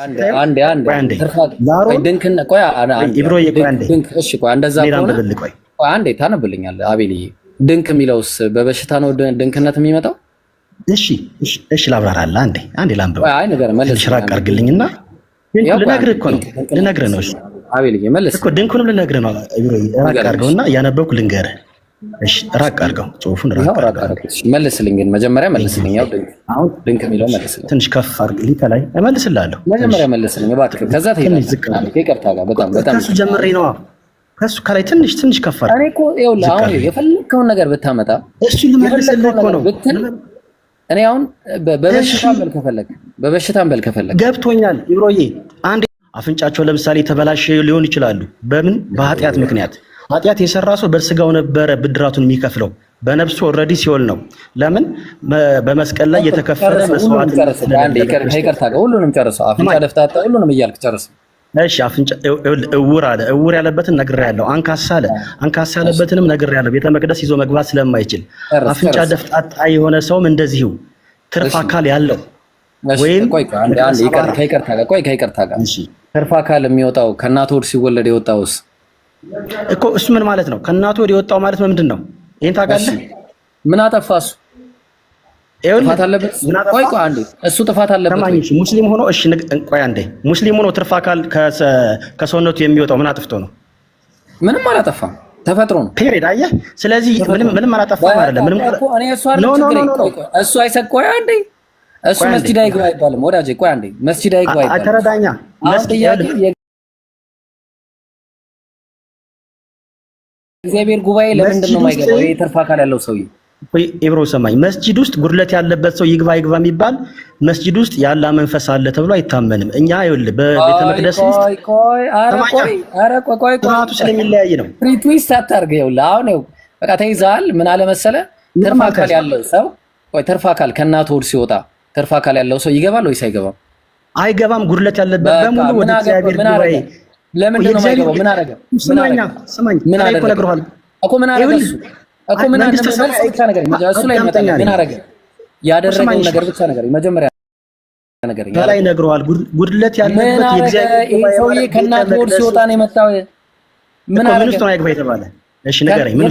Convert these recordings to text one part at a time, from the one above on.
አንዴ ድንክን ቆይ ኢብሮዬ ቆይ አንዴ ድንክ እሺ ቆይ እንደዛ ከሆነ ቆይ አንዴ ታነብልኛለህ አቤልዬ ድንክ የሚለውስ በበሽታ ነው ድንክነት የሚመጣው እሺ ላብራራለህ አንዴ ላምበው አይ ነገር መልስ ሽራቅ አድርግልኝና ልነግርህ እኮ ነው ልነግርህ ነው አቤልዬ መልስ እኮ ድንኩንም ልነግርህ ነው ኢብሮዬ ራቅ አድርገውና ያነበብኩ ልንገርህ እሺ ራቅ አድርገው ጽሁፉን ራቅ አድርገው መልስልኝ ግን መጀመሪያ መልስልኝ ያው ድንክ የሚለው መልስልኝ ትንሽ ከፍ አድርግልኝ ከላይ እመልስልሃለሁ መጀመሪያ መልስልኝ እባክህ ከዛ ትሄዳለህ ይቅርታ ጋር በጣም ከሱ ጀምሬ ነው ከሱ ከላይ ትንሽ ከፍ አድርግ እኔ እኮ ይኸውልህ አሁን የፈለከውን ነገር ብታመጣ እሱ ልመልስልህ እኮ ነው እኔ አሁን በበሽታም በል ከፈለክ ገብቶኛል ኢብሮዬ አንዴ አፍንጫቸው ለምሳሌ ተበላሽ ሊሆን ይችላሉ በምን በኃጢአት ምክንያት ኃጢአት የሰራ ሰው በስጋው ነበረ ብድራቱን የሚከፍለው በነፍሱ ኦልሬዲ ሲኦል ነው ለምን በመስቀል ላይ የተከፈለ መስዋዕት ይቅርታ ጋር ሁሉንም ጨርሰው አፍንጫ ደፍታታ ሁሉንም እያልክ ጨርሰው እሺ አፍንጫ እውር ያለበትን ነግሬያለሁ አንካሳ ያለበትንም ነግሬያለሁ ቤተ መቅደስ ይዞ መግባት ስለማይችል አፍንጫ ደፍታታ የሆነ ሰውም እንደዚሁ ትርፍ አካል ያለው ወይም ከይቅርታ ጋር ትርፍ አካል የሚወጣው ከእናቱ ሆድ ሲወለድ የወጣውስ እኮ እሱ ምን ማለት ነው ከእናቱ ሆድ የወጣው ማለት ምንድን ነው ይሄን ታውቃለህ ምን አጠፋ እሱ ጥፋት አለበት ቆይ አንዴ እሱ ጥፋት አለበት ሙስሊም ሆኖ እሺ ቆይ አንዴ ሙስሊም ሆኖ ትርፍ አካል ከሰውነቱ የሚወጣው ምን አጥፍቶ ነው ምንም አላጠፋም ተፈጥሮ ነው ፔሬድ አየህ ስለዚህ ምንም አላጠፋም አይደለም ምንም እኔ እሱ አይሰቆይ አንዴ እሱ መስጂድ አይገባ አይባልም ወዳጄ ቆይ አንዴ መስጂድ አይገባ አይባልም ተረዳኛ እግዚአብሔር ጉባኤ ለምንድን ነው የማይገባው ይሄ ትርፍ አካል ያለው ሰውዬ ኢብሮ ሰማኝ መስጂድ ውስጥ ጉድለት ያለበት ሰው ይግባ የሚባል መስጂድ ውስጥ ያለ መንፈስ አለ ተብሎ አይታመንም እኛ ይኸውልህ በቤተ መቅደስ ውስጥ ቆይ ጥራቱ ስለሚለያይ ነው ሪትዊስት አታርግ ይኸውልህ አሁን በቃ ተይዛል ምን አለ መሰለ ትርፍ አካል ያለው ሰው ትርፍ አካል ከእናቱ ሆድ ሲወጣ ትርፍ አካል ያለው ሰው ይገባል ወይስ አይገባም አይገባም ጉድለት ያለበት በሙሉ ወደ እግዚአብሔር ጉባኤ ለምንድን ነው የማይገባው ምን አደረገ ስማኝ ምን አደረገ እኮ ምን አደረገ እኮ ምን አደረገ ብቻ ነገር እሱ ላይ መጣ ምን አደረገ ያደረገው ነገር ብቻ ነገር መጀመሪያ ነገር ላይ ነግረዋል ጉድለት ያለበት የእግዚአብሔር ሰውዬ ከእናቱ ሆድ ሲወጣ ነው የመጣው ምን አደረገ ምን ነው አይገባ የተባለ እሺ ንገረኝ ምን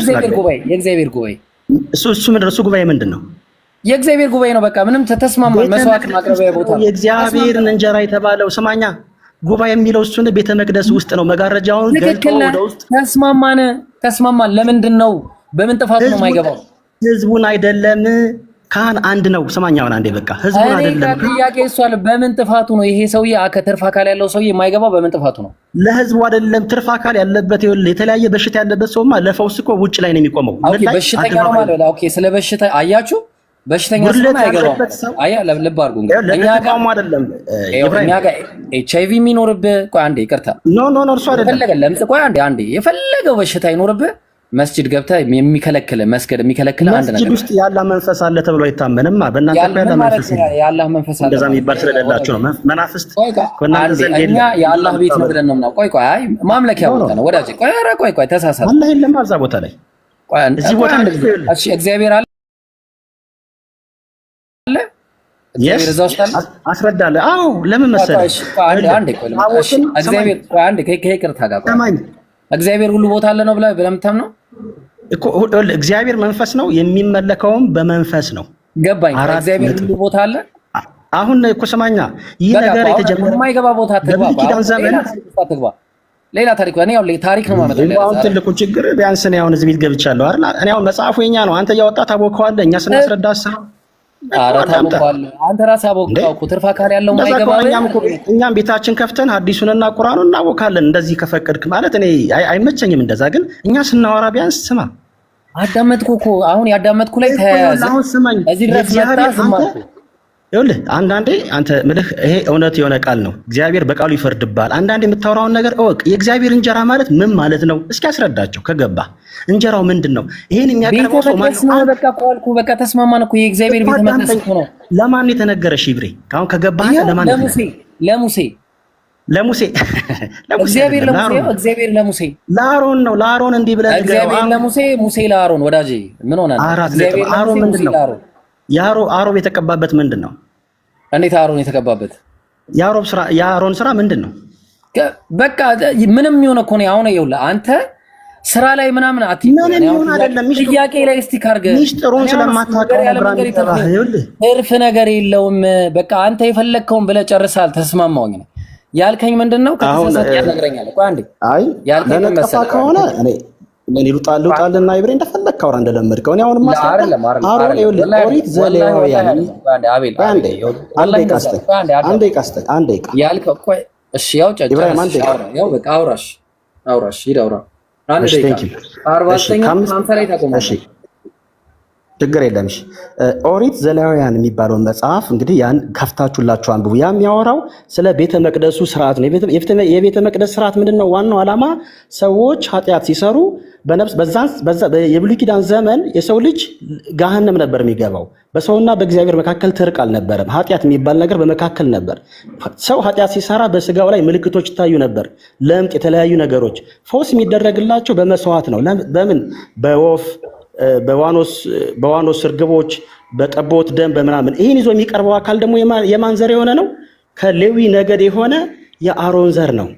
የእግዚአብሔር ጉባኤ እሱ ምንድን ነው እሱ ጉባኤ ምንድን ነው የእግዚአብሔር ጉባኤ ነው በቃ ምንም ተስማማ መስዋዕት ማቅረቢያ ቦታ ነው የእግዚአብሔር እንጀራ የተባለው ስማኛ ጉባኤ የሚለው እሱን ቤተ መቅደስ ውስጥ ነው መጋረጃውን ገልጦ ወደ ውስጥ ተስማማን ለምንድን ነው በምን ጥፋቱ ነው የማይገባው ህዝቡን አይደለም ካህን አንድ ነው ስማኛውን አንዴ በቃ ህዝቡን አይደለም ጥያቄ እሷል በምን ጥፋቱ ነው ይሄ ሰውዬ ከትርፍ አካል ያለው ሰውዬ የማይገባው በምን ጥፋቱ ነው ለህዝቡ አይደለም ትርፍ አካል ያለበት የተለያየ በሽታ ያለበት ሰውማ ለፈውስ እኮ ውጭ ላይ ነው የሚቆመው ኦኬ በሽተኛ ነው ማለት ኦኬ ስለ በሽታ አያችሁ በሽተኛ ሰው አይገባው አያ ልብ አድርጉ እኛ ጋር አይደለም እኛ ጋር ኤችአይቪ የሚኖርብህ ቆይ አንዴ ይቅርታ ኖ እርሱ አይደለም ለምጽ ቆይ አንዴ የፈለገው በሽታ ይኖርብህ መስጂድ የሚከለክል መስገድ የሚከለክል አንድ ነገር መስጂድ ውስጥ ያለ መንፈስ አለ ተብሎ አይታመንም በእናንተ ያለ መንፈስ ያለ መንፈስ አለ እንደዛ የሚባል ስለሌላችሁ ነው መናፍስት ከእናንተ ዘንድ እኛ የአላህ ቤት ነው ብለን ነው ቆይ አይ ማምለኪያ ቦታ ነው ወዳጄ ቆይ ተሳሳተ አላህ የለም እዛ ቦታ ላይ ቆይ እዚህ ቦታ እሺ እግዚአብሔር አለ አስረዳለሁ አዎ ለምን መሰለህ እግዚአብሔር ሁሉ ቦታ አለ ነው ብለህ የምታምነው እኮ እግዚአብሔር መንፈስ ነው የሚመለከውም በመንፈስ ነው ገባኝ እግዚአብሔር ሁሉ ቦታ አለ አሁን እኮ ሰማኛ ይህ ነገር የተጀመረው የማይገባ ቦታ አትግባ ሌላ ታሪክ ነው ያው ታሪክ ነው ማለት ነው አሁን ትልቁ ችግር ቢያንስ ነው አሁን እዚህ ቤት ገብቻለሁ አይደል እኔ አሁን መጽሐፉ የኛ ነው አንተ ያወጣ ታቦከዋለህ እኛ ስናስረዳሳ አንተ ራስህ አቦካው እኮ ትርፍ አካል ያለው ማይገባ እኛም ቤታችን ከፍተን ሐዲሱንና ቁርአኑን እናቦካለን እንደዚህ ከፈቀድክ ማለት እኔ አይመቸኝም እንደዛ ግን እኛ ስናወራ ቢያንስ ስማ አዳመጥኩ እኮ አሁን ያዳመጥኩ ላይ ተያያዘ እዚህ ድረስ መጣ ዝማልኩ ይኸውልህ አንዳንዴ አንተ ምልህ ይሄ እውነት የሆነ ቃል ነው እግዚአብሔር በቃሉ ይፈርድብሃል አንዳንዴ የምታወራውን ነገር እወቅ የእግዚአብሔር እንጀራ ማለት ምን ማለት ነው እስኪ አስረዳቸው ከገባ እንጀራው ምንድነው ይሄን የሚያቀርበው ሰው ማለት ነው በቃ ቋልኩ በቃ ተስማማን እኮ የእግዚአብሔር ቤተ መቅደስ እኮ ነው ለማን የተነገረሽ ይብሬ አሁን ከገባህ ለማን ለሙሴ እግዚአብሔር ለሙሴ ለአሮን ነው ለአሮን እንዲህ ብለህ እግዚአብሔር ለሙሴ ሙሴ ለአሮን ወዳጄ ምን ሆነ እግዚአብሔር አሮን ምንድነው አሮን የተቀባበት ምንድነው እንዴት አሮን የተቀባበት የአሮን ስራ ምንድን ነው? በቃ ምንም ይሁን እኮ ነው። አሁን ይኸውልህ አንተ ስራ ላይ ምናምን ጥያቄ ላይ እስቲ ካርገህ ሚስጥሩን ስለማታውቀው ትርፍ ነገር የለውም። በቃ አንተ የፈለግከውን ብለህ ጨርሳል። ተስማማሁኝ ነው ያልከኝ ምንድነው? ከተሰሰት ያነግረኛል እኮ አንዴ ያልከኝ መሰለህ ከሆነ እኔ ልውጣልና ይብሬ እንደፈለክ አውራ እንደለመድከው እኔ አሁን አሮን ኦሪት ዘሌዋውያን አንዴ ያልከው ቆይ እሺ ያው ያው በቃ አውራሽ ሂድ አውራ ችግር የለም። እሺ ኦሪት ዘሌዋውያን የሚባለው መጽሐፍ እንግዲህ ያን ከፍታችሁላችሁ አንብቡ። ያ የሚያወራው ስለ ቤተ መቅደሱ ስርዓት ነው። የቤተ መቅደስ ስርዓት ምንድነው? ዋናው ዓላማ ሰዎች ኃጢአት ሲሰሩ በዛ የብሉይ ኪዳን ዘመን የሰው ልጅ ገሃነም ነበር የሚገባው። በሰውና በእግዚአብሔር መካከል ትርቅ አልነበረም። ኃጢአት የሚባል ነገር በመካከል ነበር። ሰው ኃጢአት ሲሰራ በስጋው ላይ ምልክቶች ይታዩ ነበር። ለምጥ፣ የተለያዩ ነገሮች። ፈውስ የሚደረግላቸው በመስዋዕት ነው። በምን? በወፍ፣ በዋኖስ እርግቦች፣ በጠቦት ደም፣ በምናምን። ይህን ይዞ የሚቀርበው አካል ደግሞ የማን ዘር የሆነ ነው? ከሌዊ ነገድ የሆነ የአሮን ዘር ነው።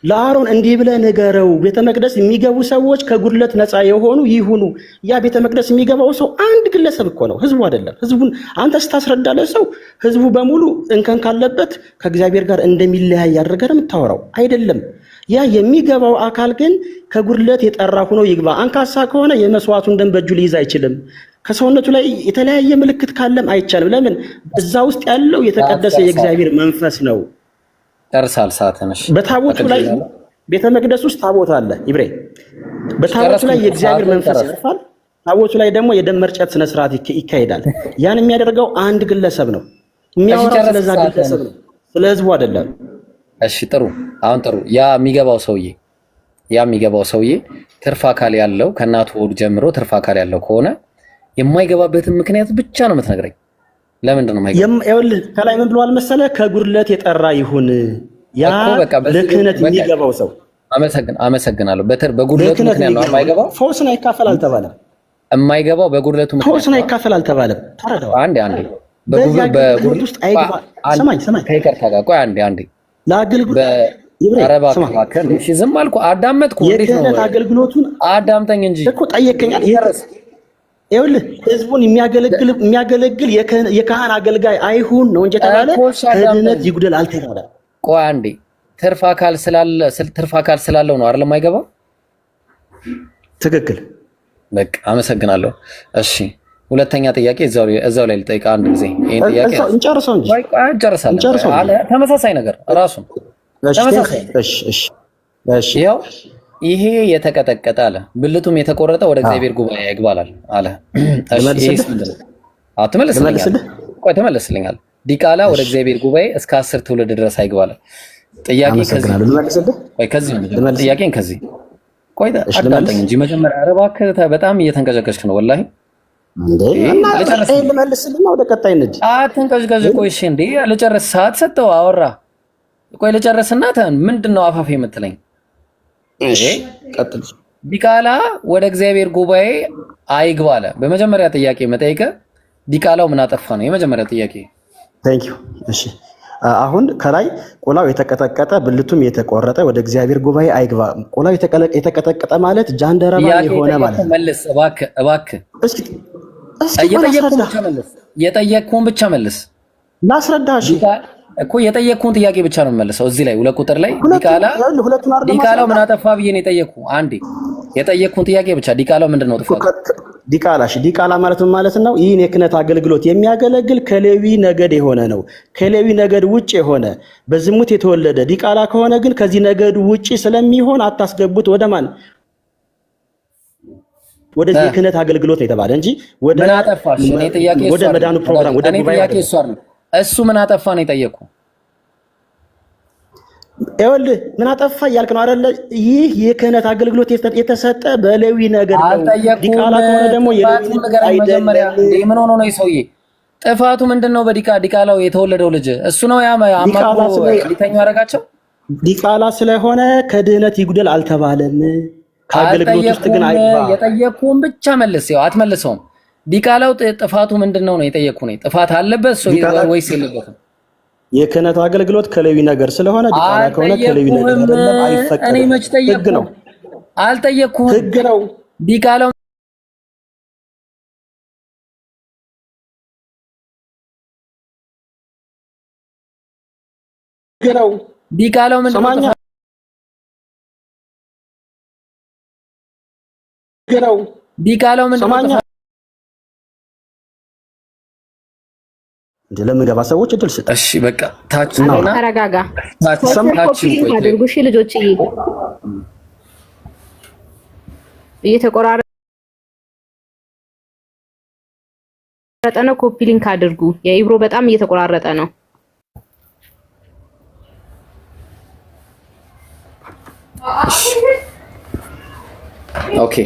ለአሮን እንዲህ ብለህ ንገረው፣ ቤተ መቅደስ የሚገቡ ሰዎች ከጉድለት ነፃ የሆኑ ይሁኑ። ያ ቤተ መቅደስ የሚገባው ሰው አንድ ግለሰብ እኮ ነው፣ ህዝቡ አይደለም። ህዝቡን አንተ ስታስረዳለህ ሰው ህዝቡ በሙሉ እንከን ካለበት ከእግዚአብሔር ጋር እንደሚለያይ አድርገህ ነው የምታወራው አይደለም። ያ የሚገባው አካል ግን ከጉድለት የጠራ ሆኖ ይግባ። አንካሳ ከሆነ የመስዋዕቱን ደም በእጁ ሊይዝ አይችልም። ከሰውነቱ ላይ የተለያየ ምልክት ካለም አይቻልም። ለምን? እዛ ውስጥ ያለው የተቀደሰ የእግዚአብሔር መንፈስ ነው። ደርሳል ሰዓትነሽ። በታቦቱ ላይ ቤተ መቅደስ ውስጥ ታቦት አለ ኢብሬ። በታቦቱ ላይ የእግዚአብሔር መንፈስ ያርፋል። ታቦቱ ላይ ደግሞ የደም መርጨት ስነ ስርዓት ይካሄዳል። ያን የሚያደርገው አንድ ግለሰብ ነው። የሚያወራው ስለዛ ግለሰብ ነው፣ ስለ ህዝቡ አይደለም። እሺ ጥሩ። አሁን ጥሩ። ያ የሚገባው ሰውዬ ትርፍ አካል ያለው ከእናቱ ሆድ ጀምሮ ትርፍ አካል ያለው ከሆነ የማይገባበትን ምክንያት ብቻ ነው የምትነግረኝ። ለምንድን ነው ይኸውልህ ከላይ ምን ብለዋል መሰለህ? ከጉድለት የጠራ ይሁን። ያ ለክህነት የሚገባው ሰው አመሰግናለሁ። በጉድለቱ ምክንያት ነው የማይገባው። ፈውስን አይካፈል አልተባለም። የማይገባው በጉድለቱ ምክንያት ፈውስን አይካፈል አልተባለም። ተረዳው። አንዴ በጉድለት ውስጥ አይገባ። ሰማኝ ከይቅርታ ጋር ቆይ አንዴ ለአገልግሎት እሺ ዝም አልኩ፣ አዳመጥኩ። እንዴት ነው አገልግሎቱን? አዳምጠኝ እንጂ እኮ ጠየቀኝ። ይኸውልህ ህዝቡን የሚያገለግል የካህን አገልጋይ አይሁን ነው እንጂ ተባለ። ከድነት ይጉደል አልተባለም። ቆይ አንዴ ትርፍ አካል ስላለው ነው አይደለም አይገባው። ትክክል። በቃ አመሰግናለሁ። እሺ ሁለተኛ ጥያቄ እዛው ላይ ልጠይቅ አንድ ጊዜ። ይሄን ጥያቄ እንጨርሰው እንጂ እንጨርሳለን አለ። ተመሳሳይ ነገር ራሱ ተመሳሳይ። እሺ ያው ይሄ የተቀጠቀጠ አለ ብልቱም የተቆረጠ ወደ እግዚአብሔር ጉባኤ ይግባላል አለ። ተመለስልኛል። ዲቃላ ወደ እግዚአብሔር ጉባኤ እስከ 10 ትውልድ ድረስ አይግባላል። ጥያቄን ከዚህ ቆይ አዳምጠኝ እንጂ መጀመሪያ። ኧረ እባክህ በጣም እየተንቀዠቀዥክ ነው ወላሂ። ልመልስልህ ነው ወደ ቀጣይ እንጂ አትንቀዥቀዥ። ቆይ እሺ እንዴ ልጨርስ። ሰዓት ሰጠው አወራ። ቆይ ልጨርስና ምንድን ነው አፋፍ የምትለኝ? ዲቃላ ወደ እግዚአብሔር ጉባኤ አይግባ አለ። በመጀመሪያ ጥያቄ መጠይቀ ዲቃላው ምን አጠፋ ነው የመጀመሪያ ጥያቄ። ቴንክ ዩ። እሺ አሁን ከላይ ቆላው የተቀጠቀጠ ብልቱም የተቆረጠ ወደ እግዚአብሔር ጉባኤ አይግባ። ቆላው የተቀጠቀጠ ማለት ጃንደረባ የሆነ ማለት ነው። መልስ እባክህ። የጠየቅኩህን ብቻ መልስ። ላስረዳሽ እኮ የጠየቅኩህን ጥያቄ ብቻ ነው የምመልሰው። እዚህ ላይ 2 ቁጥር ላይ ዲቃላው ምን አጠፋ ብዬ ነው የጠየቅኩህ። አንዴ የጠየቅኩህን ጥያቄ ብቻ። ዲቃላው ምንድን ነው ጥፋቱ? ዲቃላ ማለት ምን ማለት ነው? ይህን የክህነት አገልግሎት የሚያገለግል ከሌዊ ነገድ የሆነ ነው። ከሌዊ ነገድ ውጭ የሆነ በዝሙት የተወለደ ዲቃላ ከሆነ ግን ከዚህ ነገዱ ውጭ ስለሚሆን አታስገቡት። ወደ ማን? ወደዚህ የክህነት አገልግሎት ነው የተባለ እንጂ ወደ መዳኑ ፕሮግራም ወደ ጉባኤ እሱ ምን አጠፋ ነው የጠየቁ። ይኸውልህ ምን አጠፋ እያልክ ነው አይደለ? ይህ የክህነት አገልግሎት የተሰጠ በሌዊ ነገድ ነው። ዲቃላ ከሆነ ደግሞ ምን ሆኖ ነው ሰውዬ? ጥፋቱ ምንድነው? ዲቃላው የተወለደው ልጅ እሱ ነው አማክሮ ሊተኙ ያደረጋቸው። ዲቃላ ስለሆነ ከድህነት ይጉደል አልተባለም። ከአገልግሎት ውስጥ ግን አይባ። የጠየቅኩህን ብቻ መልስ። ያው አትመልሰውም። ዲቃላው ጥፋቱ ምንድነው ነው የጠየቅኩህ። ጥፋት አለበት ወይስ የለበትም? የክህነቱ አገልግሎት ከሌዊ ነገር ስለሆነ ዲቃላ ከሆነ ከሌዊ ነገር አይደለም፣ አይፈቀድም። እኔ መች ጠየቅኩ? ህግ ነው። አልጠየቅኩም። ህግ ነው። ዲቃላው ህግ ነው። ዲቃላው ምንድን ነው? ህግ ነው። ዲቃላው ምንድን ነው? ለምገባ ሰዎች እድል ስጥ። እሺ በቃ ታች ነውና ተረጋጋ። ታች አድርጉ። እሺ ልጆች እየተቆራረጠ ነው። ኮፒ ሊንክ አድርጉ። የኢብሮ በጣም እየተቆራረጠ ነው። ኦኬ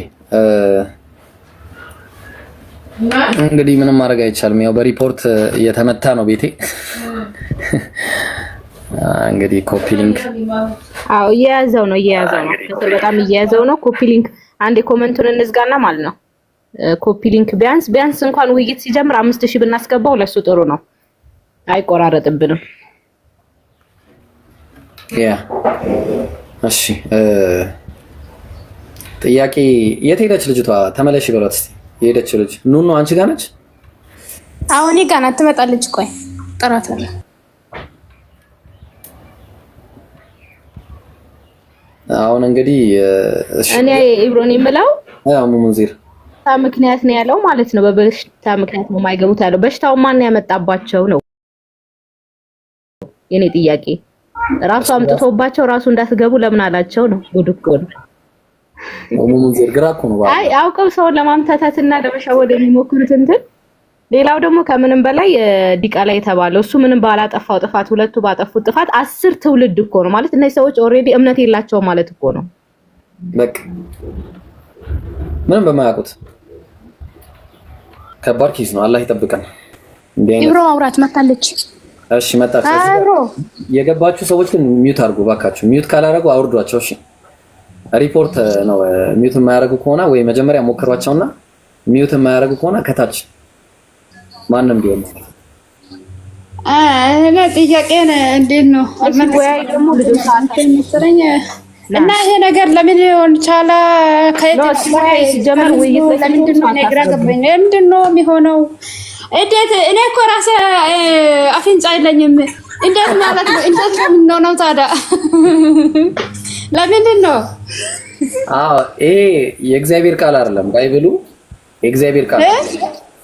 እንግዲህ ምንም ማድረግ አይቻልም። ያው በሪፖርት እየተመታ ነው ቤቴ። እንግዲህ ኮፒ ሊንክ እየያዘው ነው በጣም እየያዘው ነው። ኮፒ ሊንክ አንዴ ኮመንቱን እንዝጋና ማለት ነው። ኮፒ ሊንክ ቢያንስ እንኳን ውይይት ሲጀምር 5000 ብናስገባው ለሱ ጥሩ ነው፣ አይቆራረጥብንም። እሺ ጥያቄ የት ሄደች ልጅቷ? ተመለሽ በሏት እስቲ። የሄደችው ልጅ ኑኑ አንቺ ጋር ነች? አሁን እኔ ጋር ናት። ትመጣለች። ቆይ ጥራታለሁ። አሁን እንግዲህ እኔ ኢብሮን የምለው ሙሙንዚር ምክንያት ነው ያለው ማለት ነው። በበሽታ ምክንያት ነው የማይገቡት ያለው። በሽታው ማን ያመጣባቸው ነው የኔ ጥያቄ። ራሱ አምጥቶባቸው ራሱ እንዳትገቡ ለምን አላቸው ነው? ጉድ እኮ ነው። ሙሙንዚር ግራ እኮ ነው። አይ አውቀው ሰውን ለማምታታትና ለመሸወድ የሚሞክሩት እንትን። ሌላው ደግሞ ከምንም በላይ ዲቃላ የተባለው እሱ ምንም ባላጠፋው ጥፋት ሁለቱ ባጠፉት ጥፋት 10 ትውልድ እኮ ነው ማለት። እነዚህ ሰዎች ኦሬዲ እምነት የላቸውም ማለት እኮ ነው። በቃ ምንም በማያውቁት ከባድ ኪስ ነው። አላህ ይጠብቀን። ኢብሮ አውራት መጣለች። እሺ መጣች። የገባችሁ ሰዎች ግን ሚውት አድርጉ ባካችሁ። ሚውት ካላደረጉ አውርዷቸው። እሺ ሪፖርት ነው። ሚውት የማያደርጉ ከሆነ ወይ መጀመሪያ ሞክሯቸውና ሚውት የማያደርጉ ከሆነ ከታች ማንንም ቢሆን እኔ ጥያቄን እንዴት ነው ወይ ደግሞ ልጆች አንተኝ እና ይሄ ነገር ለምን ሊሆን ቻለ? ከየት ሲጀመር ውይይት ለምንድን ነው ግራ ገባኝ። ምንድን ነው የሚሆነው? እንዴት እኔ እኮ ራሴ አፍንጫ የለኝም። እንዴት ማለት ነው? እንዴት ነው የምንሆነው ታዲያ? ለምንድን ነው? ይሄ የእግዚአብሔር ቃል አይደለም። ባይብሉ የእግዚአብሔር ቃል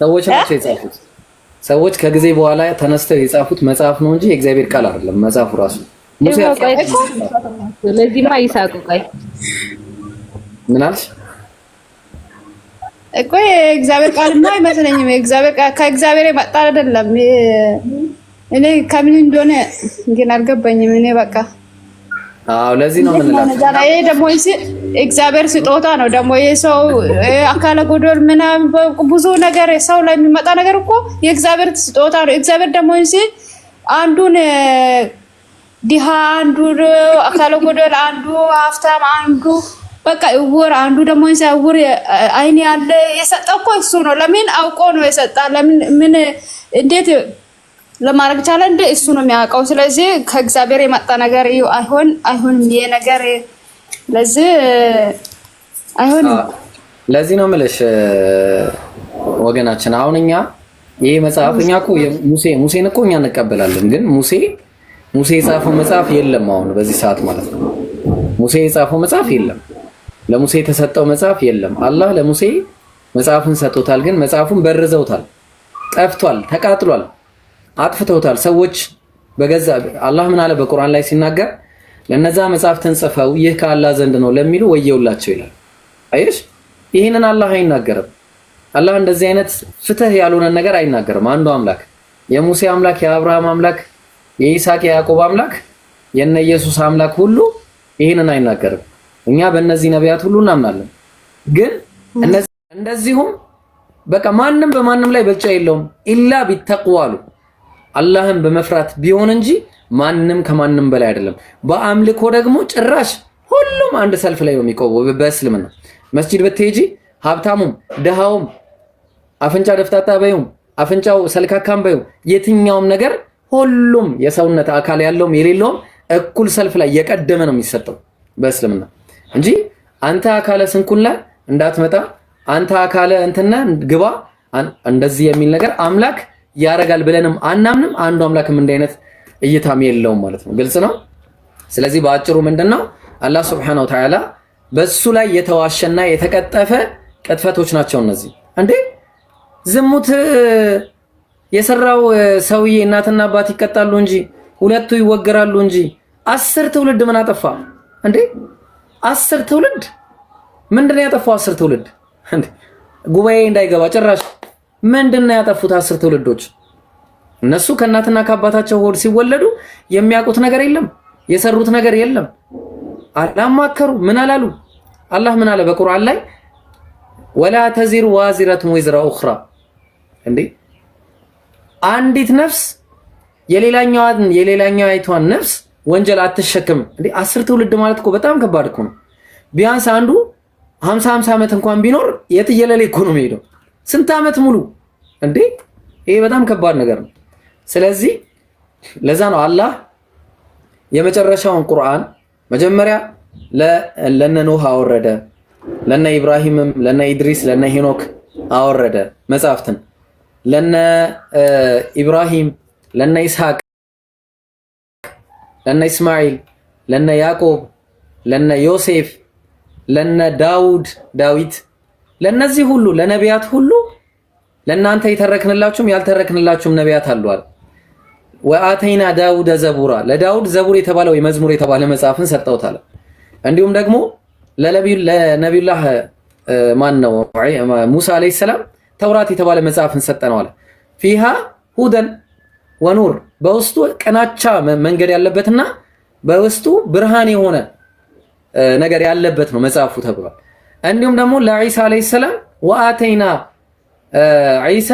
ሰዎች ናቸው የጻፉት። ሰዎች ከጊዜ በኋላ ተነስተው የጻፉት መጽሐፍ ነው እንጂ የእግዚአብሔር ቃል አይደለም። መጽሐፉ ራሱ ሙሴ ለዚህማ ይሳቁ። ቆይ ምን አልሽ? እኮ የእግዚአብሔር ቃልማ አይመስለኝም። የእግዚአብሔር ቃል ከእግዚአብሔር የመጣ አይደለም። እኔ ከምን እንደሆነ ግን አልገባኝም። እኔ በቃ ለዚህ ነው የምንላቸው። ይሄ ደግሞ እግዚአብሔር ስጦታ ነው። ደግሞ የሰው አካለ ጎዶል ምናምን ብዙ ነገር ሰው ላይ የሚመጣ ነገር እኮ የእግዚአብሔር ስጦታ ነው። እግዚአብሔር ደግሞ አንዱን ዲሃ፣ አንዱ አካለ ጎዶል፣ አንዱ ሀብታም፣ አንዱ በቃ እውር፣ አንዱ ደግሞ እውር አይን ያለ የሰጠው እኮ እሱ ነው። ለምን አውቆ ነው የሰጣ? ለምን ምን እንዴት ለማድረግ ቻለ? እንደ እሱ ነው የሚያውቀው። ስለዚህ ከእግዚአብሔር የመጣ ነገር አይሆንም። ይሄ ነገር ለዚህ አይሆንም። ለዚህ ነው የምልሽ ወገናችን። አሁን እኛ ይሄ መጽሐፍ እኛ እኮ ሙሴን እኮ እኛ እንቀበላለን፣ ግን ሙሴ የጻፈው መጽሐፍ የለም። አሁን በዚህ ሰዓት ማለት ነው ሙሴ የጻፈው መጽሐፍ የለም። ለሙሴ የተሰጠው መጽሐፍ የለም። አላህ ለሙሴ መጽሐፍን ሰጥቶታል፣ ግን መጽሐፉን በርዘውታል፣ ጠፍቷል፣ ተቃጥሏል፣ አጥፍተውታል ሰዎች በገዛ አላህ ምን አለ በቁርአን ላይ ሲናገር ለነዛ መጽሐፍትን ጽፈው ይህ ከአላህ ዘንድ ነው ለሚሉ ወየውላቸው ይላል። አይሽ ይሄንን አላህ አይናገርም። አላህ እንደዚህ አይነት ፍትህ ያልሆነ ነገር አይናገርም። አንዱ አምላክ የሙሴ አምላክ፣ የአብርሃም አምላክ፣ የይስሐቅ የያዕቆብ አምላክ፣ የነ ኢየሱስ አምላክ ሁሉ ይሄንን አይናገርም። እኛ በእነዚህ ነቢያት ሁሉ እናምናለን። ግን እንደዚሁም በቃ ማንም በማንም ላይ ብልጫ የለውም ኢላ ቢተቅዋሉ አላህን በመፍራት ቢሆን እንጂ ማንም ከማንም በላይ አይደለም። በአምልኮ ደግሞ ጭራሽ ሁሉም አንድ ሰልፍ ላይ ነው የሚቆመው። በእስልምና መስጂድ ብትሄጂ ሀብታሙም ደሃውም አፍንጫ ደፍታታ በይው አፍንጫው ሰልካካም በይው የትኛውም ነገር ሁሉም የሰውነት አካል ያለውም የሌለውም እኩል ሰልፍ ላይ የቀደመ ነው የሚሰጠው በእስልምና እንጂ አንተ አካለ ስንኩል ላይ እንዳትመጣ አንተ አካለ እንትና ግባ እንደዚህ የሚል ነገር አምላክ ያረጋል ብለንም አናምንም። አንዱ አምላክም እንዲህ አይነት እይታም የለውም ማለት ነው። ግልጽ ነው። ስለዚህ በአጭሩ ምንድነው አላህ Subhanahu Wa Ta'ala በሱ ላይ የተዋሸና የተቀጠፈ ቅጥፈቶች ናቸው እነዚህ። እንዴ ዝሙት የሰራው ሰውዬ እናትና አባት ይቀጣሉ እንጂ ሁለቱ ይወገራሉ እንጂ 10 ትውልድ ምን አጠፋ እንዴ? 10 ትውልድ ምንድነው ያጠፋው? 10 ትውልድ እንዴ ጉባኤ እንዳይገባ ጭራሽ ምንድነው ያጠፉት? 10 ትውልዶች እነሱ ከእናትና ከአባታቸው ሆድ ሲወለዱ የሚያውቁት ነገር የለም፣ የሰሩት ነገር የለም፣ አላማከሩ፣ ምን አላሉ። አላህ ምን አለ በቁርአን ላይ ወላ ተዚሩ ዋዚረቱን ወዝራ ኡኽራ እንዴ አንዲት ነፍስ የሌላኛይቷን ነፍስ ወንጀል አትሸከም እንዴ። 10 ትውልድ ማለት እኮ በጣም ከባድ እኮ ነው። ቢያንስ አንዱ 50 ዓመት እንኳን ቢኖር የትየለሌ እኮ ነው የሚሄደው። ስንት ዓመት ሙሉ እንዴ! ይሄ በጣም ከባድ ነገር ነው። ስለዚህ ለዛ ነው አላህ የመጨረሻውን ቁርአን መጀመሪያ ለነ ኖህ አወረደ፣ ለነ ኢብራሂምም ለነ ኢድሪስ ለነ ሄኖክ አወረደ መጽሐፍትን፣ ለነ ኢብራሂም ለነ ኢስሐቅ ለነ ኢስማኤል ለነ ያዕቆብ ለነ ዮሴፍ ለነ ዳዊት ለነዚህ ሁሉ ለነቢያት ሁሉ ለናንተ የተረክንላችሁም ያልተረክንላችሁም ነቢያት አሏል። ወአተይና ዳውድ ዘቡራ ለዳውድ ዘቡር የተባለው የመዝሙር የተባለ መጽሐፍን ሰጠውታል። እንዲሁም ደግሞ ለነቢዩላህ ማነው ሙሳ አለይሂ ሰላም ተውራት የተባለ መጽሐፍን ሰጠነዋል። ፊሃ ሁደን ወኑር በውስጡ ቀናቻ መንገድ ያለበትና በውስጡ ብርሃን የሆነ ነገር ያለበት ነው መጽሐፉ ተብሏል። እንዲሁም ደግሞ ለኢሳ አለይሂ ሰላም ወአተይና ኢሳ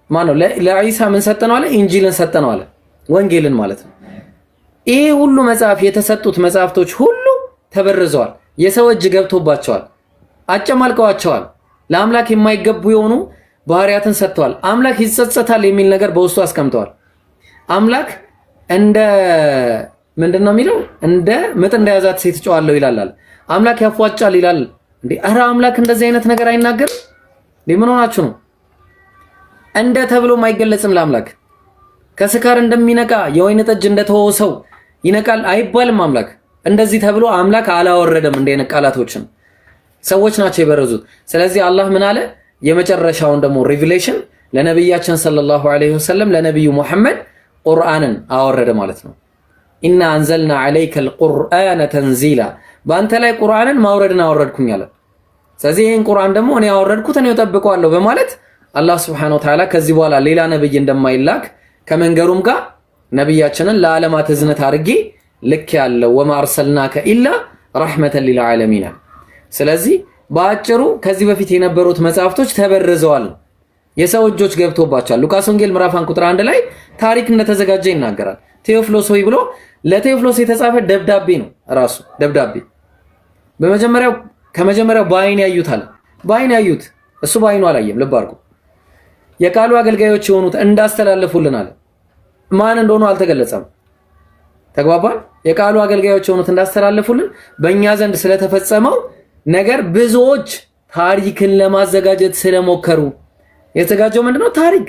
ማነው ለኢሳ ምን ሰጠነው አለ? ኢንጂልን ሰጠነው አለ፣ ወንጌልን ማለት ነው። ይሄ ሁሉ መጽሐፍ የተሰጡት መጽሐፍቶች ሁሉ ተበርዘዋል፣ የሰው እጅ ገብቶባቸዋል፣ አጨማልቀዋቸዋል፣ ለአምላክ የማይገቡ የሆኑ ባህሪያትን ሰጥተዋል። አምላክ ይጸጸታል የሚል ነገር በውስጡ አስቀምጠዋል። አምላክ እንደ ምንድነው የሚለው? እንደ ምጥ እንደያዛት ሴት ጨዋለሁ ይላል። አምላክ ያፏጫል ይላል። እንዴ ኧረ አምላክ እንደዚህ አይነት ነገር አይናገርም። ምን ሆናችሁ ነው? እንደ ተብሎ አይገለጽም ለአምላክ። ከስካር እንደሚነቃ የወይን ጠጅ እንደተወው ሰው ይነቃል አይባልም። አምላክ እንደዚህ ተብሎ አምላክ አላወረደም። እንደ አይነት ቃላቶችን ሰዎች ናቸው የበረዙት። ስለዚህ አላህ ምን አለ? የመጨረሻውን ደግሞ ሪቪሌሽን ለነብያችን ሰለላሁ ዐለይሂ ወሰለም ለነብዩ ሙሐመድ ቁርአንን አወረደ ማለት ነው። ኢና አንዘልና ዐለይከል ቁርአነ ተንዚላ በአንተ ላይ ቁርአንን ማውረድን አወረድኩኝ አለ። ስለዚህ ይህን ቁርአን ደግሞ እኔ ያወረድኩት እኔ እጠብቀዋለሁ በማለት አላህ Subhanahu Wa Ta'ala ከዚህ በኋላ ሌላ ነብይ እንደማይላክ ከመንገሩም ጋር ነብያችንን ለዓለማት እዝነት አድርጌ ልክ ያለው ወማ አርሰልናከ ኢላ ረሕመተን ሊልዓለሚን። ስለዚህ በአጭሩ ከዚህ በፊት የነበሩት መጽሐፍቶች ተበርዘዋል፣ የሰው እጆች ገብቶባቸዋል። ሉቃስ ወንጌል ምዕራፍ 1 ቁጥር 1 ላይ ታሪክ እንደተዘጋጀ ይናገራል። ቴዎፍሎስ ሆይ ብሎ ለቴዎፍሎስ የተጻፈ ደብዳቤ ነው። ራሱ ደብዳቤ ከመጀመሪያው በአይን ያዩታል። በአይን ያዩት እሱ በአይኑ አላየም። ልብ አድርጉ። የቃሉ አገልጋዮች የሆኑት እንዳስተላለፉልን አለ። ማን እንደሆኑ አልተገለጸም። ተግባባን? የቃሉ አገልጋዮች የሆኑት እንዳስተላለፉልን በእኛ ዘንድ ስለተፈጸመው ነገር ብዙዎች ታሪክን ለማዘጋጀት ስለሞከሩ የተዘጋጀው ምንድነው? ታሪክ፣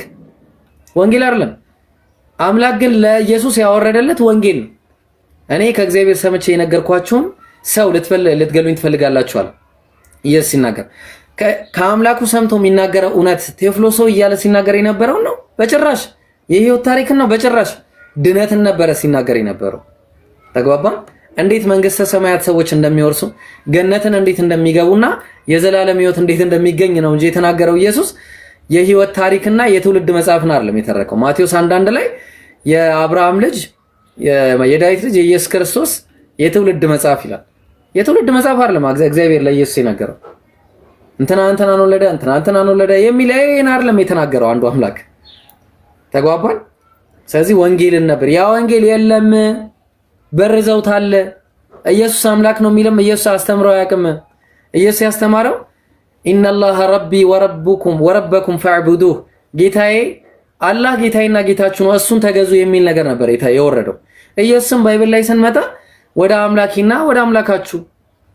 ወንጌል አይደለም። አምላክ ግን ለኢየሱስ ያወረደለት ወንጌል ነው። እኔ ከእግዚአብሔር ሰምቼ የነገርኳችሁን ሰው ልትገሉኝ ትፈልጋላችኋል ኢየሱስ ሲናገር ከአምላኩ ሰምቶ የሚናገረው እውነት ቴዎፍሎስ እያለ ሲናገር የነበረው ነው? በጭራሽ የህይወት ታሪክን ነው። በጭራሽ ድነትን ነበረ ሲናገር የነበረው። ተግባባን? እንዴት መንግስተ ሰማያት ሰዎች እንደሚወርሱ ገነትን እንዴት እንደሚገቡና የዘላለም ህይወት እንዴት እንደሚገኝ ነው እንጂ የተናገረው ኢየሱስ የህይወት ታሪክና የትውልድ መጽሐፍን አይደለም የተረከው። ማቴዎስ 1:1 ላይ የአብርሃም ልጅ የዳዊት ልጅ የኢየሱስ ክርስቶስ የትውልድ መጽሐፍ ይላል። የትውልድ መጽሐፍ አይደለም እግዚአብሔር ለኢየሱስ የነገረው። እንትናን ወለደ የሚለውን አይደለም የተናገረው አንዱ አምላክ። ተግባባን? ስለዚህ ወንጌልን ነበር። ያ ወንጌል የለም፣ በርዘውታል። ኢየሱስ አምላክ ነው የሚልም ኢየሱስ አስተምረው አያውቅም። ኢየሱስ ያስተማረው ኢነላህ ረቢ ወረበኩም ፈዕቡዱህ፣ ጌታዬ አላህ ጌታዬና ጌታችሁ ነው እሱን ተገዙ የሚል ነገር ነበር የወረደው። ኢየሱስም ባይብል ላይ ስንመጣ ወደ አምላኬና ወደ አምላካችሁ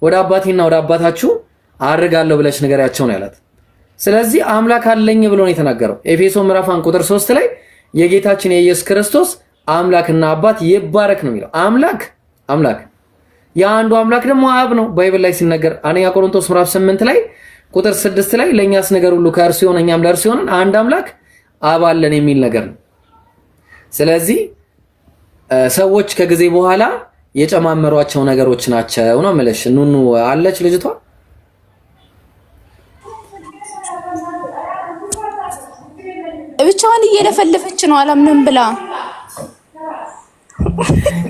ወደ አባቴና ወደ አባታችሁ አድርጋለሁ ብለሽ ንገሪያቸው ነው ያላት። ስለዚህ አምላክ አለኝ ብሎ ነው የተናገረው። ኤፌሶን ምዕራፍ 1 ቁጥር 3 ላይ የጌታችን የኢየሱስ ክርስቶስ አምላክና አባት ይባረክ ነው የሚለው። አምላክ የአንዱ አምላክ ደግሞ አብ ነው ባይብል ላይ ሲነገር አንደኛ ቆሮንቶስ ምዕራፍ 8 ላይ ቁጥር 6 ላይ ለኛስ ነገር ሁሉ ከእርሱ የሆነ እኛም ለእርሱ የሆነን አንድ አምላክ አብ አለን የሚል ነገር ነው። ስለዚህ ሰዎች ከጊዜ በኋላ የጨማመሯቸው ነገሮች ናቸው ነው የምልሽ። ኑኑ አለች ልጅቷ ብቻዋን እየለፈለፈች ነው አላምንም ብላ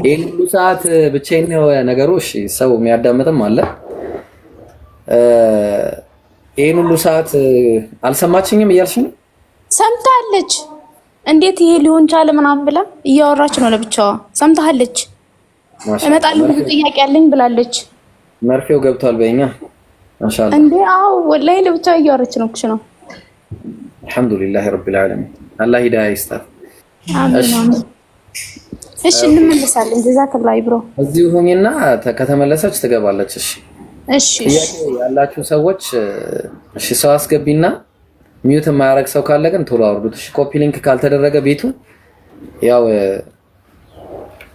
ይሄን ሁሉ ሰዓት ብቻዬን ነው ነገሩ። እሺ ሰው የሚያዳምጥም አለ። ይሄን ሁሉ ሰዓት አልሰማችኝም እያልሽኝ? ሰምታለች። እንዴት ይሄ ሊሆን ቻለ ምናምን ብላ እያወራች ነው ለብቻዋ። ሰምታለች። እመጣለሁ ብዙ ጥያቄ አለኝ ብላለች። መርፌው ገብቷል በእኛ ማሻአላ። እንዴ አዎ ወላሂ ለብቻዋ እያወራች ነው እኮ ነው። አልሐምዱሊላህ ረቢል ዓለሚን አላህ ሂዳያ ይስጣት። አሜን። እሺ እንመለሳለን። ጀዛከላህ ብሮ። እዚሁ ሆኜና ከተመለሰች ትገባለች። እሺ እሺ ያላችሁ ሰዎች እሺ ሰው አስገቢና ሚውት የማያረግ ሰው ካለ ግን ቶሎ አውርዱት። እሺ ኮፒ ሊንክ ካልተደረገ ቤቱ ያው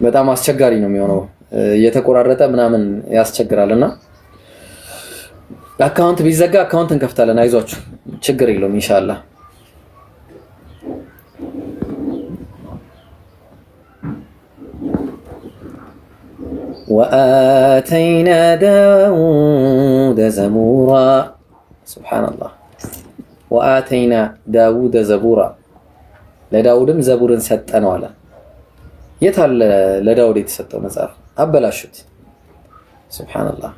በጣም አስቸጋሪ ነው የሚሆነው፣ እየተቆራረጠ ምናምን ያስቸግራልና አካውንት ቢዘጋ አካውንት እንከፍታለን። አይዟችሁ ችግር የለውም ኢንሻአላህ። وآتينا داود زبورا سبحان الله وآتينا داود زبورا ለዳውድም ዘቡርን ሰጠነው አለ። የት አለ ለዳውድ የተሰጠው መጽሐፍ? አበላሹት። ሱብሃንአላህ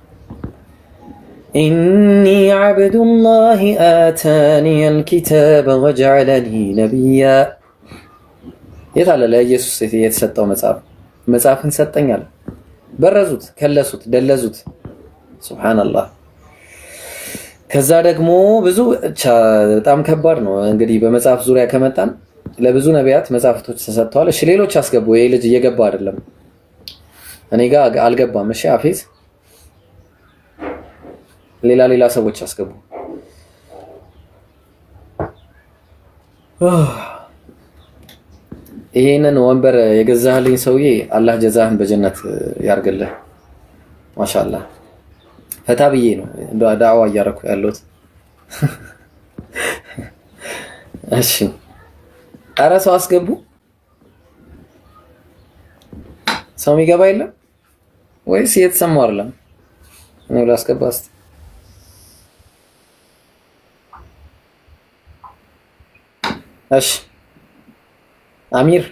ኢኒ ዐብዱላሂ አታኒየል ኪታበ ወጀዐለኒ ነቢያ። የት አለ ለኢየሱስ የተሰጠው መጽሐፍ? መጽሐፍን ሰጠኛል። በረዙት፣ ከለሱት፣ ደለዙት። ሱብሃንአላህ። ከዛ ደግሞ ብዙ በጣም ከባድ ነው እንግዲህ በመጽሐፍ ዙሪያ ከመጣን ለብዙ ነቢያት መጽሐፍቶች ተሰጥተዋል። እሺ ሌሎች አስገቡ። ይሄ ልጅ እየገባ አይደለም፣ እኔ ጋር አልገባም። እሺ አፌዝ ሌላ ሰዎች አስገቡ። ይሄንን ወንበር የገዛህልኝ ሰውዬ አላህ ጀዛህን በጀነት ያርግልህ። ማሻአላህ ፈታ ብዬ ነው ዳዕዋ እያደረኩ ያለሁት። እሺ ኧረ ሰው አስገቡ። ሰው የሚገባ የለም ወይስ እየተሰማው አይደለም? እኔ ላስገባ እስኪ። እሺ አሚር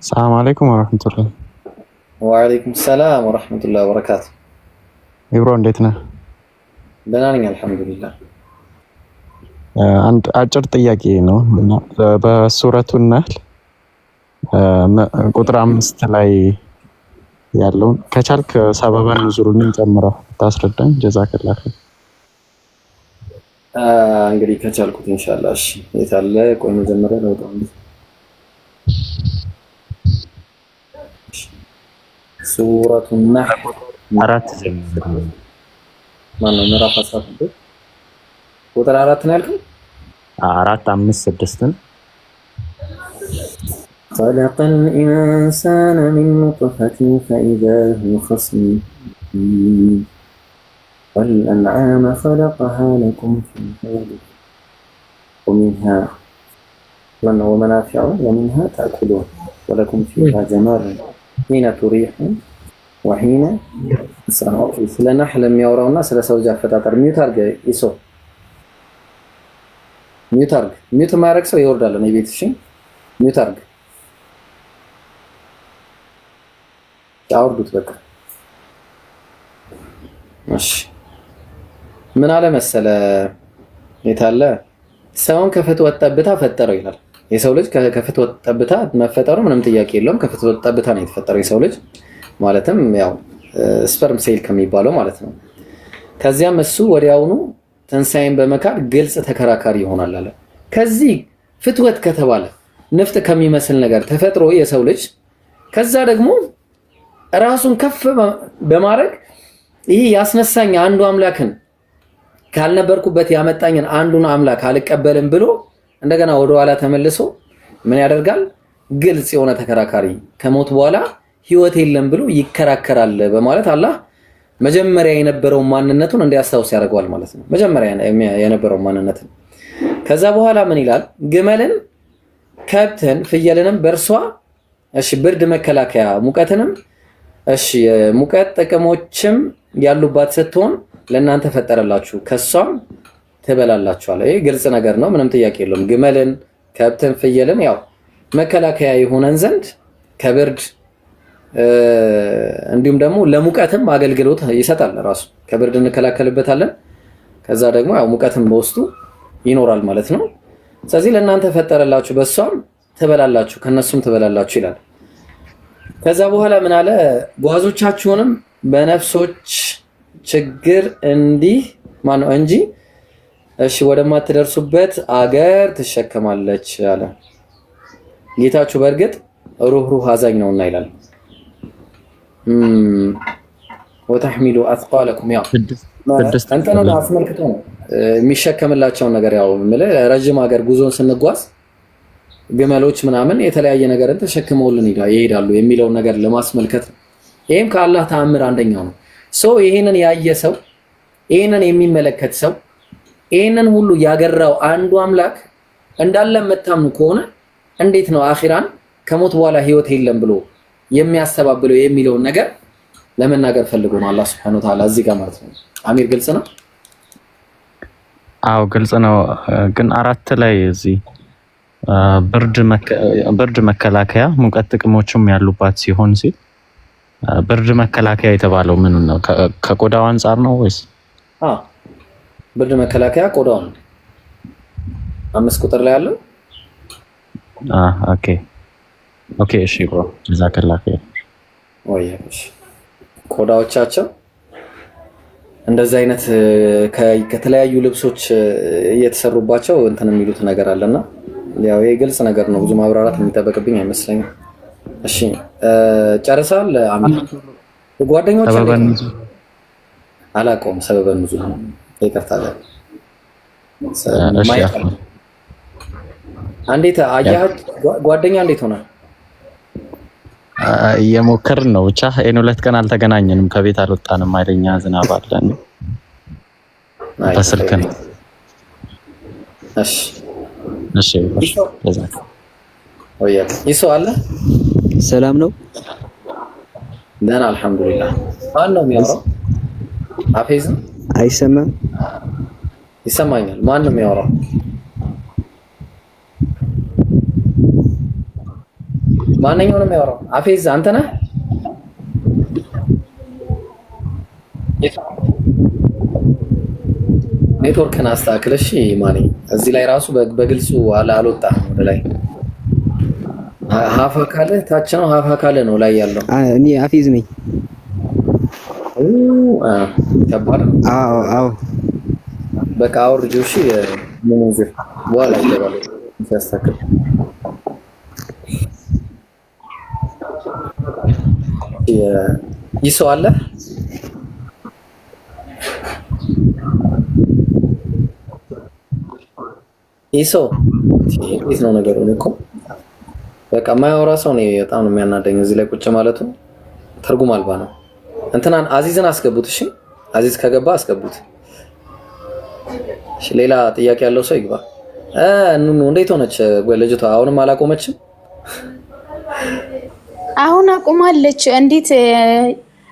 ሰላም አለይኩም ወራህመቱላህ። ወአለይኩም ሰላም ወራህመቱላህ ወበረካቱ። ኢብሮ እንዴት ነህ? ደህና ነኝ አልሐምዱሊላህ። አንድ አጭር ጥያቄ ነው እና በሱረቱ ነህል ቁጥር 5 ላይ ያለውን ከቻልክ ሰበበን ኑዙሩን ጨምረህ ታስረዳኝ ጀዛከላህ። እንግዲህ ከቻልኩት ኢንሻአላህ። እሺ የታለ ቆይ መጀመሪያ ነው ሱረቱ ነህል 4 ጀምሮ ማነው ምዕራፍ 12 ቁጥር 4 ነው ያልከው? 4 5 6 خلق الإنسان من نطفة فإذا هو خصيم والأنعام خلقها لكم فيها ومنها ومنافع ومنها تأكلون ولكم فيها جمال حين تريحون وحين تسرحون. ስለ ነህል የሚያወራውና ስለ ሰው ልጅ አፈጣጠር ሚውት አድርገህ ኢሶ ሚውት አድርግ። ሚውት ማድረግ ሰው ይወርዳል ነው ቤት። እሺ ሚውት አድርግ። አውርዱት በቃ። እሺ ምን አለ መሰለ የታለ ሰውን ከፍትወት ጠብታ ፈጠረው ይላል። የሰው ልጅ ከፍትወት ጠብታ መፈጠሩ ምንም ጥያቄ የለውም። ከፍትወት ጠብታ ነው የተፈጠረው የሰው ልጅ ማለትም ያው ስፐርም ሴል ከሚባለው ማለት ነው። ከዚያም እሱ ወዲያውኑ ትንሳኤን በመካድ ግልጽ ተከራካሪ ይሆናል አለ። ከዚህ ፍትወት ከተባለ ንፍጥ ከሚመስል ነገር ተፈጥሮ የሰው ልጅ ከዛ ደግሞ ራሱን ከፍ በማድረግ ይሄ ያስነሳኝ አንዱ አምላክን ካልነበርኩበት ያመጣኝን አንዱን አምላክ አልቀበልም ብሎ እንደገና ወደ ኋላ ተመልሶ ምን ያደርጋል? ግልጽ የሆነ ተከራካሪ ከሞት በኋላ ህይወት የለም ብሎ ይከራከራል በማለት አላህ መጀመሪያ የነበረው ማንነቱን እንዲያስታውስ ያደርገዋል ማለት ነው። መጀመሪያ የነበረው ማንነቱን ከዛ በኋላ ምን ይላል? ግመልን፣ ከብትን፣ ፍየልንም በእርሷ እሺ ብርድ መከላከያ ሙቀትንም እሺ ሙቀት ጥቅሞችም ያሉባት ስትሆን ለእናንተ ፈጠረላችሁ ከሷም ትበላላችኋል። ይሄ ግልጽ ነገር ነው፣ ምንም ጥያቄ የለውም። ግመልን፣ ከብትን፣ ፍየልን ያው መከላከያ የሆነን ዘንድ ከብርድ እንዲሁም ደግሞ ለሙቀትም አገልግሎት ይሰጣል። ራሱ ከብርድ እንከላከልበታለን፣ ከዛ ደግሞ ያው ሙቀትም በውስጡ ይኖራል ማለት ነው። ስለዚህ ለእናንተ ፈጠረላችሁ በሷም ትበላላችሁ ከነሱም ትበላላችሁ ይላል። ከዛ በኋላ ምን አለ? ጓዞቻችሁንም በነፍሶች ችግር እንዲህ ማነው እንጂ እሺ ወደማትደርሱበት አገር ትሸከማለች አለ። ጌታችሁ በእርግጥ ሩህሩህ አዛኝ ነውና ይላል። ወተሕሚሉ አስቃለኩም ያው እንተን አስመልክቶ ነው የሚሸከምላቸውን ነገር ያው ረጅም ሀገር ጉዞን ስንጓዝ ግመሎች ምናምን የተለያየ ነገርን ተሸክመውልን ይሄዳሉ የሚለውን ነገር ለማስመልከት ነው። ይሄም ከአላህ ተአምር አንደኛው ነው። ይሄንን ያየ ሰው ይሄንን የሚመለከት ሰው ይሄንን ሁሉ ያገራው አንዱ አምላክ እንዳለ መታምኑ ከሆነ እንዴት ነው አኺራን ከሞት በኋላ ህይወት የለም ብሎ የሚያስተባብለው የሚለውን ነገር ለመናገር ፈልጎ ነው አላህ Subhanahu Wa Ta'ala እዚህ ጋር ማለት ነው። አሚር ግልጽ ነው? አዎ ግልጽ ነው። ግን 4 ላይ እዚህ ብርድ መከላከያ ሙቀት ጥቅሞችም ያሉባት ሲሆን ሲል ብርድ መከላከያ የተባለው ምን ነው? ከቆዳው አንፃር ነው ወይስ? ብርድ መከላከያ ቆዳው ነው 5 ቁጥር ላይ ያለው። ኦኬ እሺ ብሮ ጀዛከላህ ወይሽ ቆዳዎቻቸው እንደዚህ አይነት ከተለያዩ ልብሶች እየተሰሩባቸው እንትን የሚሉት ነገር አለና ያው ይሄ ግልጽ ነገር ነው። ብዙ ማብራራት የሚጠበቅብኝ አይመስለኝም። እሺ ጨርሳል። አሚን ጓደኞች አላውቀውም። ሰበበ ንዙል ነው ይቅርታ ጋር እንዴት አያት ጓደኛ እንዴት ሆነ? እየሞከርን ነው ብቻ እኔ 2 ቀን አልተገናኘንም። ከቤት አልወጣንም። አይለኛ ዝናብ አለን በስልክ ነው። እሺ ይሶ አለ ሰላም ነው። ደህና አልሐምዱሊላህ። ማን ነው የሚያወራው? አፌዝ አይሰማም? ይሰማኛል። ማን ነው የሚያወራው? ማንኛው ነው የሚያወራው? አፌዝ አንተ ነህ? ኔትወርክን አስተካክል እሺ። ማኔ እዚህ ላይ ራሱ በግልጹ አልወጣም ወደ ላይ። ሀፋ ካለ ታች ነው፣ ሀፋ ካለ ነው ላይ ያለው። እኔ አፌዝ ነኝ። ከባድ ነው። አዎ በቃ አውርጆ እሺ። ሙዚቃ በኋላ ይገባል ሲያስተካክል። ይሶ አለ ይሶ እንዴት ነው ነገሩ? እኮ በቃ የማያወራ ሰው ነው በጣም ነው የሚያናደኝ። እዚህ ላይ ቁጭ ማለቱ ትርጉም አልባ ነው። እንትናን አዚዝን አስገቡት እሺ። አዚዝ ከገባ አስገቡት እሺ። ሌላ ጥያቄ ያለው ሰው ይግባ። ኑኑ እንዴት ሆነች ልጅቷ? አሁንም አላቆመችም? አሁን አቁማለች። እንዴት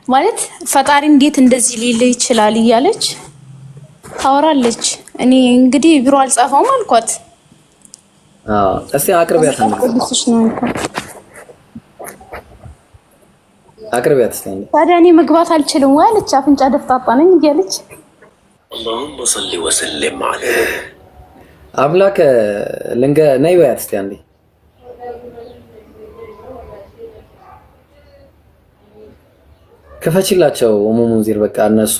ማለት ፈጣሪ እንዴት እንደዚህ ሊል ይችላል እያለች ታወራለች። እኔ እንግዲህ ቢሮ አልጻፈውም አልኳት። እስቲ አቅርቢያት ቅዱስሽ ነው አልኳት። አቅርቢያት እስቲ። ታዲያ እኔ መግባት አልችልም ወይ አለች። አፍንጫ ደፍጣጣ ነኝ እያለች اللهم صل وسلم على አምላክ ነይ በያት እስቲ አንዴ። ከፈችላቸው ሙሙንዚር በቃ እነሱ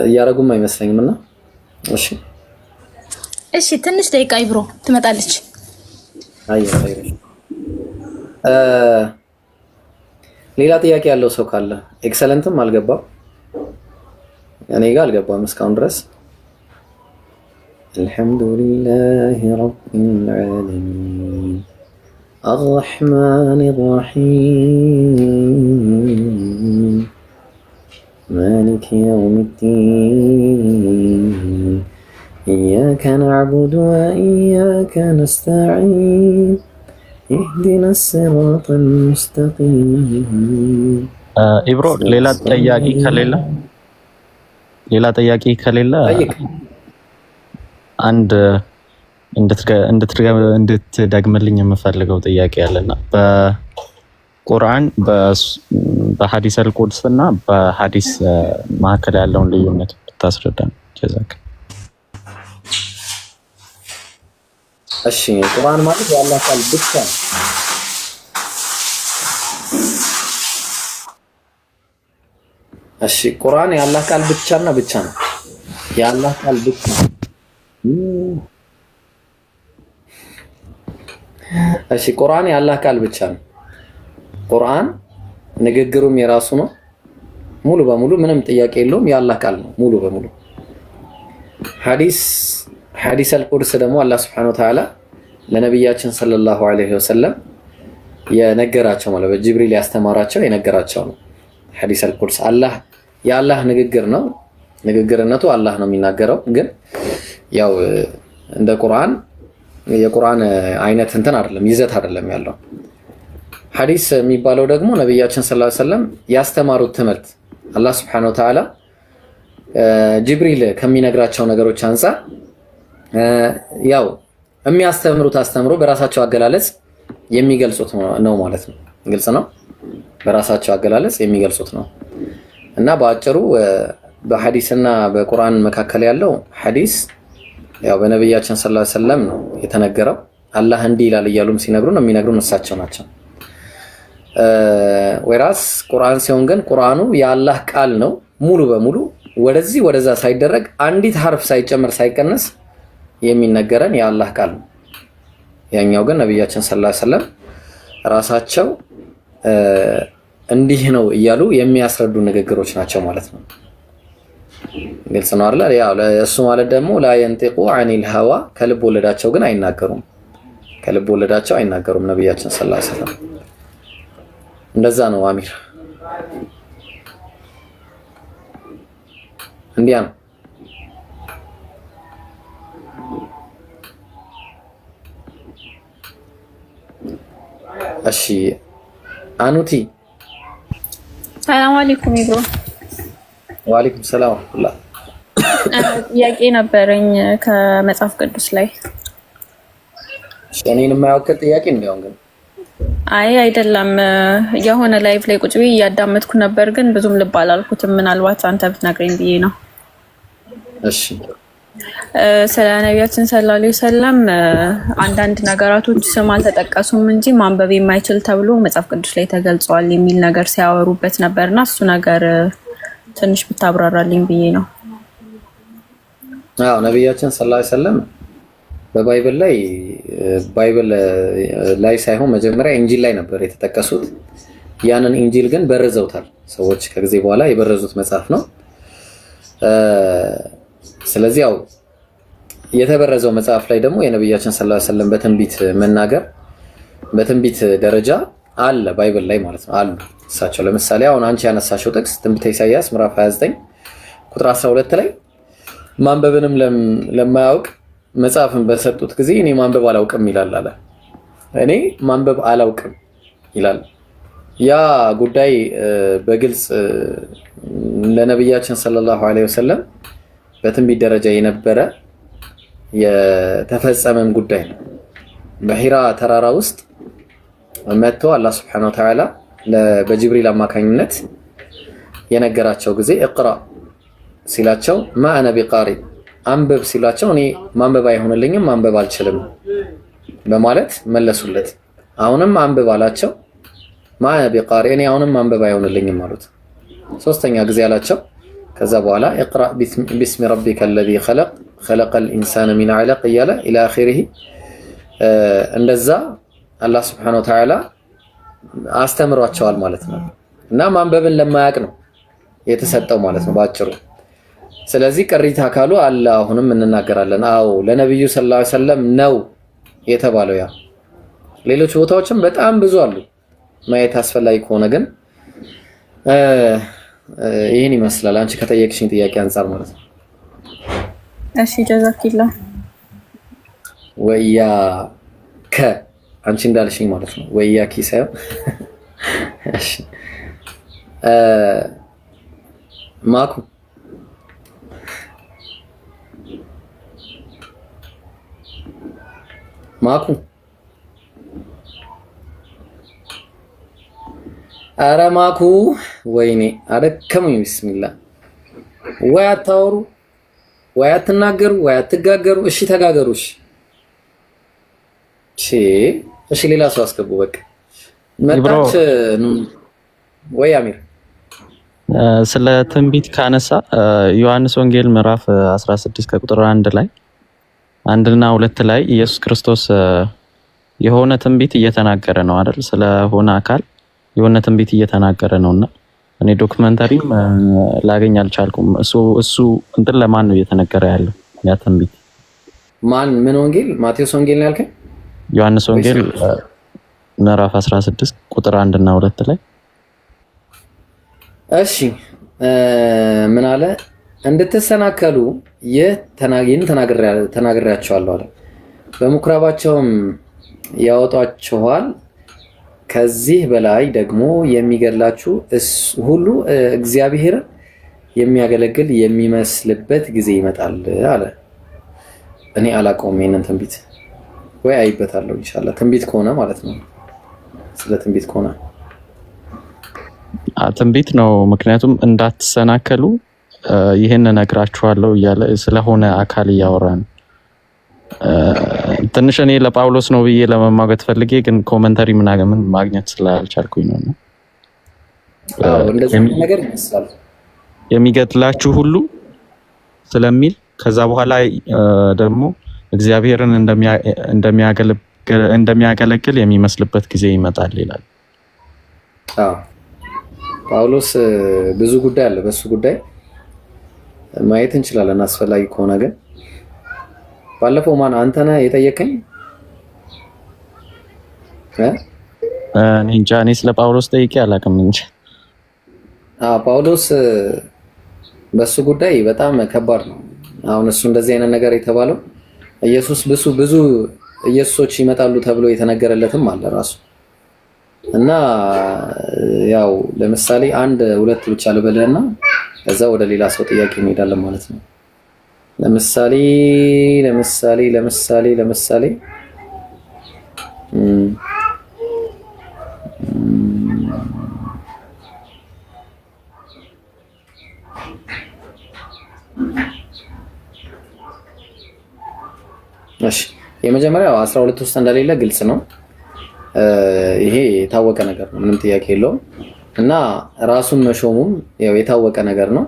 እያረጉም አይመስለኝም እና እሺ ትንሽ ደቂቃ ይብሮ ትመጣለች። አይ ሌላ ጥያቄ ያለው ሰው ካለ ኤክሰለንትም አልገባም እኔ ጋር አልገባም እስካሁን ድረስ አልሐምዱሊላሂ ረቢል ዓለሚን አርረሕማኒር ረሒም ማሊኪ የውሚዲን ኢያከ ነዕቡዱ ወኢያከ ነስተዒን اهدنا الصراط المستقيم ኢብሮ ሌላ ጥያቄ ከሌለ አንድ እንድትደግምልኝ የምፈልገው ጥያቄ አለና በቁርአን በሐዲስ አልቁድስ እና በሐዲስ መካከል ያለውን ልዩነት ብታስረዳን ጀዛክ። እሺ ቁርአን ማለት የአላህ ቃል ብቻ ነው። እሺ ቁርአን የአላህ ቃል ብቻና ብቻ ነው። የአላህ ቃል ብቻ እሺ ቁርአን የአላህ ቃል ብቻ ነው። ቁርአን ንግግሩም የራሱ ነው ሙሉ በሙሉ ምንም ጥያቄ የለውም የአላህ ቃል ነው ሙሉ በሙሉ። ሐዲስ አልቁድስ ደግሞ አላህ Subhanahu Wa Ta'ala ለነብያችን ሰለላሁ ዐለይሂ ወሰለም የነገራቸው ማለት በጅብሪል ያስተማራቸው የነገራቸው ነው። ሐዲስ አልቁድስ የአላህ ንግግር ነው። ንግግርነቱ አላህ ነው የሚናገረው ግን ያው እንደ ቁርአን የቁርአን አይነት እንትን አይደለም ይዘት አይደለም ያለው። ሐዲስ የሚባለው ደግሞ ነብያችን ሰለላሁ ዐለይሂ ወሰለም ያስተማሩት ትምህርት አላህ Subhanahu Wa Ta'ala ጅብሪል ከሚነግራቸው ነገሮች አንፃር ያው የሚያስተምሩት አስተምሮ በራሳቸው አገላለጽ የሚገልጹት ነው ማለት ነው። ግልጽ ነው። በራሳቸው አገላለጽ የሚገልጹት ነው እና በአጭሩ በሐዲስና በቁርአን መካከል ያለው ሐዲስ ያው በነብያችን ሰለላሁ ዐለይሂ ወሰለም ነው የተነገረው። አላህ እንዲህ ይላል እያሉም ሲነግሩን የሚነግሩን እሳቸው ናቸው። ወይራስ ቁርአን ሲሆን ግን ቁርአኑ የአላህ ቃል ነው ሙሉ በሙሉ ወደዚህ ወደዛ ሳይደረግ አንዲት ሐርፍ ሳይጨመር ሳይቀነስ የሚነገረን የአላህ ቃል ነው። ያኛው ግን ነብያችን ሰለላሁ ዐለይሂ ወሰለም ራሳቸው እንዲህ ነው እያሉ የሚያስረዱ ንግግሮች ናቸው ማለት ነው። ግልጽ ነው አይደል? ያው እሱ ማለት ደግሞ ላ ينطق عن الهوى ከልብ ወለዳቸው ግን አይናገሩም። ከልብ ወለዳቸው አይናገሩም ነብያችን ሰለላሁ ዐለይሂ ወሰለም። እንደዛ ነው አሚር እንዲያ ነው። እሺ አኑቲ ሰላም አለይኩም ኢብሮ። ወአለይኩም ሰላም ወራህመቱላህ። ጥያቄ ነበረኝ ከመጽሐፍ ቅዱስ ላይ። እኔን የማያውቅ ጥያቄ ነው ግን አይ አይደለም የሆነ ላይቭ ላይ ቁጭ ብዬ እያዳመጥኩ ነበር ግን ብዙም ልብ አላልኩትም ምናልባት አንተ ብትነግረኝ ብዬ ነው። እሺ ስለ ነብያችን ሰለላሁ ዐለይሂ ወሰለም አንዳንድ ነገራቶች ስም አልተጠቀሱም እንጂ ማንበብ የማይችል ተብሎ መጽሐፍ ቅዱስ ላይ ተገልጿል የሚል ነገር ሲያወሩበት ነበርና እሱ ነገር ትንሽ ብታብራራልኝ ብዬ ነው። አዎ ነብያችን ሰለላሁ ዐለይሂ ወሰለም በባይብል ላይ ሳይሆን መጀመሪያ ኢንጂል ላይ ነበር የተጠቀሱት። ያንን ኢንጂል ግን በረዘውታል ሰዎች ከጊዜ በኋላ የበረዙት መጽሐፍ ነው። ስለዚህ ያው የተበረዘው መጽሐፍ ላይ ደግሞ የነብያችን ሰለላሁ ዐለይሂ ወሰለም በትንቢት መናገር በትንቢት ደረጃ አለ ባይብል ላይ ማለት ነው አሉ እሳቸው። ለምሳሌ አሁን አንቺ ያነሳሽው ጥቅስ ትንቢተ ኢሳይያስ ምዕራፍ 29 ቁጥር 12 ላይ ማንበብንም ለማያውቅ መጽሐፍን በሰጡት ጊዜ እኔ ማንበብ አላውቅም ይላል አለ። እኔ ማንበብ አላውቅም ይላል። ያ ጉዳይ በግልጽ ለነብያችን ሰለላሁ ዐለይሂ ወሰለም በትንቢት ደረጃ የነበረ የተፈጸመም ጉዳይ ነው። በሂራ ተራራ ውስጥ መጥቶ አላህ Subhanahu Wa Ta'ala በጅብሪል አማካኝነት የነገራቸው ጊዜ እቅራ ሲላቸው ማ አነ ቢቃሪ አንበብ ሲላቸው እኔ ማንበብ አይሆንልኝም ማንበብ አልችልም በማለት መለሱለት። አሁንም አንበብ አላቸው ማ አነ ቢቃሪ እኔ አሁንም ማንበብ አይሆንልኝም አሉት። ሶስተኛ ጊዜ አላቸው። ከዛ በኋላ اقرأ باسم ربك الذي خلق خلق الإنسان من علق እያለ الى اخره እንደዛ አላህ Subhanahu Wa Ta'ala አስተምሯቸዋል ማለት ነው። እና ማንበብን ለማያውቅ ነው የተሰጠው ማለት ነው ባጭሩ። ስለዚህ ቅሪተ አካሉ አለ አሁንም እንናገራለን። አዎ ለነብዩ ሰለላሁ ዐለይሂ ወሰለም ነው የተባለው። ያ ሌሎች ቦታዎችም በጣም ብዙ አሉ ማየት አስፈላጊ ከሆነ ግን ይሄን ይመስላል አንቺ ከጠየቅሽኝ ጥያቄ አንፃር ማለት ነው። እሺ ጀዛኪላ ወያ አንቺ እንዳልሽኝ ማለት ነው። ወያ ኪሳው እሺ ማኩ ኧረ ማኩ ወይኔ አደከመኝ። ቢስሚላህ ወይ አታወሩ ወይ አትናገሩ ወይ አትጋገሩ። እሺ ተጋገሩ። እሺ ሌላ ሰው አስገቡ። በቃ መጣች ወይ አሚር ስለ ትንቢት ካነሳ ዮሐንስ ወንጌል ምዕራፍ 16 ከቁጥር 1 ላይ 1 እና 2 ላይ ኢየሱስ ክርስቶስ የሆነ ትንቢት እየተናገረ ነው አይደል? ስለሆነ አካል የሆነ ትንቢት እየተናገረ ነውና እኔ ዶክመንታሪም ላገኝ አልቻልኩም። እሱ እንትን ለማን ነው እየተነገረ ያለው ያ ትንቢት? ምን ወንጌል? ማቴዎስ ወንጌል ነው ያልከኝ? ዮሐንስ ወንጌል ምዕራፍ 16 ቁጥር 1 እና 2 ላይ እሺ ምን አለ? እንድትሰናከሉ ተናግሬያቸዋለሁ አለ። በምኩራባቸውም ያወጧችኋል። ከዚህ በላይ ደግሞ የሚገድላችሁ ሁሉ እግዚአብሔር የሚያገለግል የሚመስልበት ጊዜ ይመጣል አለ። እኔ አላውቀውም ይሄንን ትንቢት ወይ አይበታለሁ ኢንሻአላህ። ትንቢት ከሆነ ማለት ነው። ስለ ትንቢት ከሆነ ትንቢት ነው። ምክንያቱም እንዳትሰናከሉ ይሄን እነግራችኋለሁ እያለ ስለሆነ አካል እያወራ ነው። ትንሽ እኔ ለጳውሎስ ነው ብዬ ለመማገት ፈልጌ ግን ኮሜንታሪ ምን ማግኘት ስላልቻልኩኝ ነው። እንደዚህ ነገር ይመስላል የሚገድላችሁ ሁሉ ስለሚል ከዛ በኋላ ደግሞ እግዚአብሔርን እንደሚያገለግል የሚመስልበት ጊዜ ይመጣል ይላል። ጳውሎስ ብዙ ጉዳይ አለ። በሱ ጉዳይ ማየት እንችላለን አስፈላጊ ከሆነ ግን ባለፈው ማን አንተ ነህ የጠየቀኝ? እኔ እንጃ። እኔ ስለ ጳውሎስ ጠይቄ አላውቅም እንጂ ጳውሎስ በሱ ጉዳይ በጣም ከባድ ነው። አሁን እሱ እንደዚህ አይነት ነገር የተባለው ኢየሱስ ብዙ ኢየሱሶች ይመጣሉ ተብሎ የተነገረለትም አለ ራሱ እና ያው ለምሳሌ 1-2 ብቻ ልበልና ከዛ ወደ ሌላ ሰው ጥያቄ እንሄዳለን ማለት ነው። ለምሳሌ እሺ የመጀመሪያው 12 ውስጥ እንደሌለ ግልጽ ነው። ይሄ የታወቀ ነገር ነው፣ ምንም ጥያቄ የለውም። እና ራሱን መሾሙም ያው የታወቀ ነገር ነው።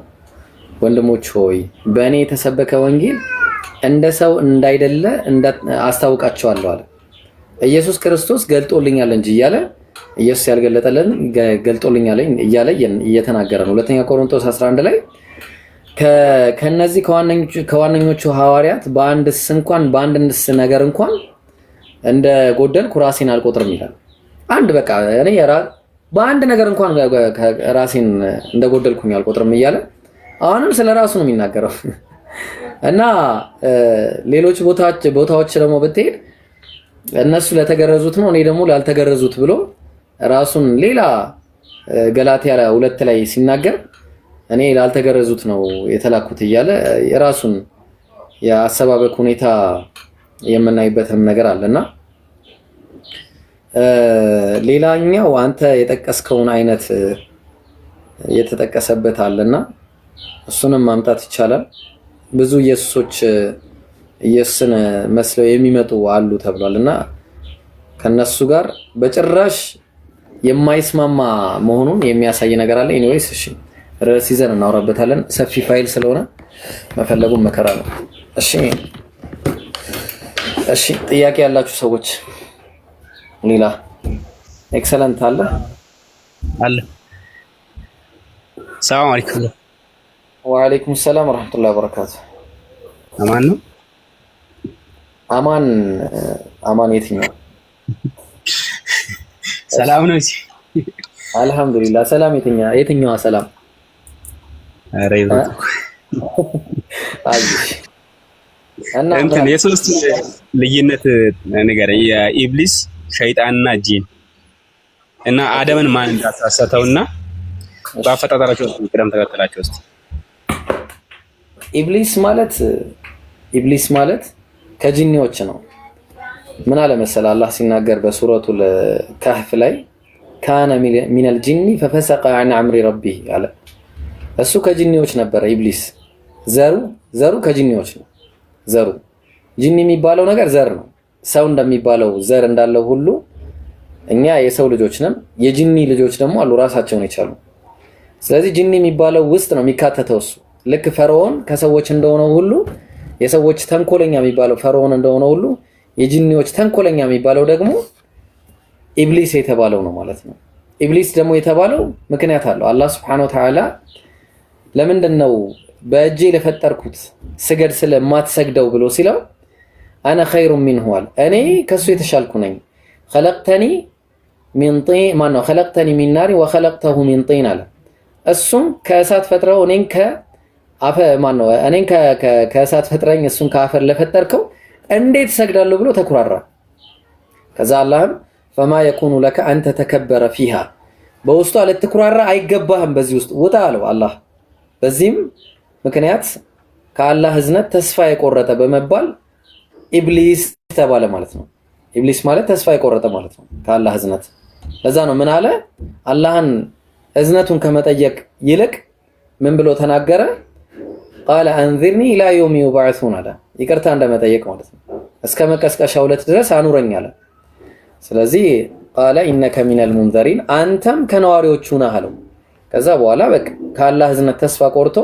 ወንድሞች ሆይ በእኔ የተሰበከ ወንጌል እንደ ሰው እንዳይደለ አስታውቃቸዋለሁ አለ። ኢየሱስ ክርስቶስ ገልጦልኛል እንጂ እያለ ኢየሱስ ያልገለጠልን ገልጦልኛል እያለ እየተናገረ ነው። ሁለተኛ ቆሮንቶስ 11 ላይ ከነዚህ ከዋነኞቹ ሐዋርያት በአንድስ ነገር እንኳን እንደ ጎደልኩ ራሴን አልቆጥርም ይላል። በቃ እኔ በአንድ ነገር እንኳን ራሴን እንደ ጎደልኩኝ አልቆጥርም እያለ አሁንም ስለራሱ ነው የሚናገረው። እና ሌሎች ቦታዎች ደግሞ ብትሄድ እነሱ ለተገረዙት ነው እኔ ደግሞ ላልተገረዙት ብሎ ራሱን ሌላ ገላትያ 2 ላይ ሲናገር እኔ ላልተገረዙት ነው የተላኩት እያለ የራሱን የአሰባበክ ሁኔታ የምናይበትም ነገር አለና ሌላኛው አንተ የጠቀስከውን አይነት የተጠቀሰበት አለና እሱንም ማምጣት ይቻላል። ብዙ ኢየሱሶች ኢየሱስን መስለው የሚመጡ አሉ ተብሏልና ከነሱ ጋር በጭራሽ የማይስማማ መሆኑን የሚያሳይ ነገር አለ። ኤኒዌይስ እሺ ርዕስ ይዘን እናወራበታለን። ሰፊ ፋይል ስለሆነ መፈለጉን መከራ ነው። እሺ እሺ ጥያቄ ያላችሁ ሰዎች ሌላ ኤክሰለንት አለ አለ። ሰላም አለይኩም። ወአለይኩም ሰላም ወራህመቱላሂ ወበረካቱ። አማን ነው? አማን የትኛው? ሰላም ነው እሺ። አልহামዱሊላህ። ሰላም የትኛዋ ሰላም? አረ ይብሩ አይሽ እና እንትን የሶስት ልዩነት ነገር የኢብሊስ ሸይጣንና ጂን እና አደምን ማን እንዳሳሰተውና በአፈጣጠራቸው ቅደም ተከተላቸው ውስጥ ኢብሊስ ማለት ከጂኒዎች ነው። ምን አለ መሰለ አላህ ሲናገር በሱረቱል ካህፍ ላይ ካነ ሚነል ጂኒ ፈፈሰቀ ዐን አምሪ ረቢህ አለ። እሱ ከጂኒዎች ነበረ። ኢብሊስ ዘሩ ከጂኒዎች ነው። ዘሩ ጂኒ የሚባለው ነገር ዘር ነው። ሰው እንደሚባለው ዘር እንዳለው ሁሉ እኛ የሰው ልጆች ነን። የጂኒ ልጆች ደግሞ አሉ ራሳቸውን የቻሉ። ስለዚህ ጂኒ የሚባለው ውስጥ ነው የሚካተተው እሱ። ልክ ፈርዖን ከሰዎች እንደሆነ ሁሉ የሰዎች ተንኮለኛ የሚባለው ፈርዖን እንደሆነ ሁሉ የጂኒዎች ተንኮለኛ የሚባለው ደግሞ ኢብሊስ የተባለው ነው ማለት ነው። ኢብሊስ ደግሞ የተባለው ምክንያት አለው። አላህ Subhanahu Wa Ta'ala ለምንድነው በእጄ ለፈጠርኩት ስገድ ስለማትሰግደው ብሎ ሲለው አና ኸይሩ ሚንሁ አለ። እኔ ከሱ የተሻልኩ ነኝ። خلقتني من طين ማነው خلقتني من نار وخلقته من طين አለ። እሱን ከእሳት ፈጥረው እኔን ከእሳት ፈጥረኝ እሱን ከአፈር ለፈጠርከው እንዴት ሰግዳለሁ ብሎ ተኩራራ። ከዛ አላህም فما يكون لك أن تتكبر فيها በውስጧ ልትኩራራ አይገባህም በዚህ ውስጥ ውጣ አለው አላህ። በዚህም ምክንያት ከአላህ ህዝነት ተስፋ የቆረጠ በመባል ኢብሊስ ተባለ ማለት ነው። ኢብሊስ ማለት ተስፋ የቆረጠ ማለት ነው ከአላህ ህዝነት። ለዛ ነው ምን አለ አላህን ህዝነቱን ከመጠየቅ ይልቅ ምን ብሎ ተናገረ? ቃለ አንዚርኒ ኢላ የውሚ ዩብዓሱን አለ። ይቅርታ እንደመጠየቅ ማለት ነው። እስከ መቀስቀሻው ዕለት ድረስ አኑረኝ አለ። ስለዚህ ቃለ ኢነከ ሚነል ሙንዘሪን አንተም ከነዋሪዎቹ ነህ አለው። ከዛ በኋላ በቃ ከአላህ ህዝነት ተስፋ ቆርጦ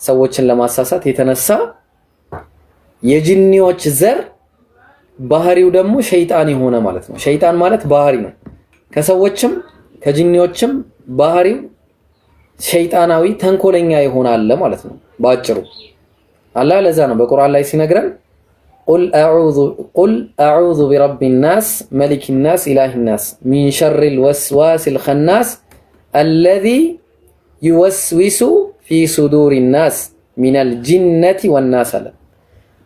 ሰዎችን ለማሳሳት የተነሳ የጂኒዎች ዘር ባህሪው ደግሞ ሸይጣን የሆነ ማለት ነው። ሸይጣን ማለት ባህሪ ነው። ከሰዎችም ከጂኒዎችም ባህሪው ሸይጣናዊ ተንኮለኛ ይሆናል ማለት ነው ባጭሩ። አላህ ለዛ ነው በቁርአን ላይ ሲነግረን ቁል አዑዙ ቢረቢ ናስ መሊክ ናስ ኢላሂ ናስ ሚን ሸሪል ወስዋሲል ኸናስ አለዚ ዩወስዊሱ ፊ ሱዱሪ ናስ ሚነል ጂነቲ ወናስ አለ።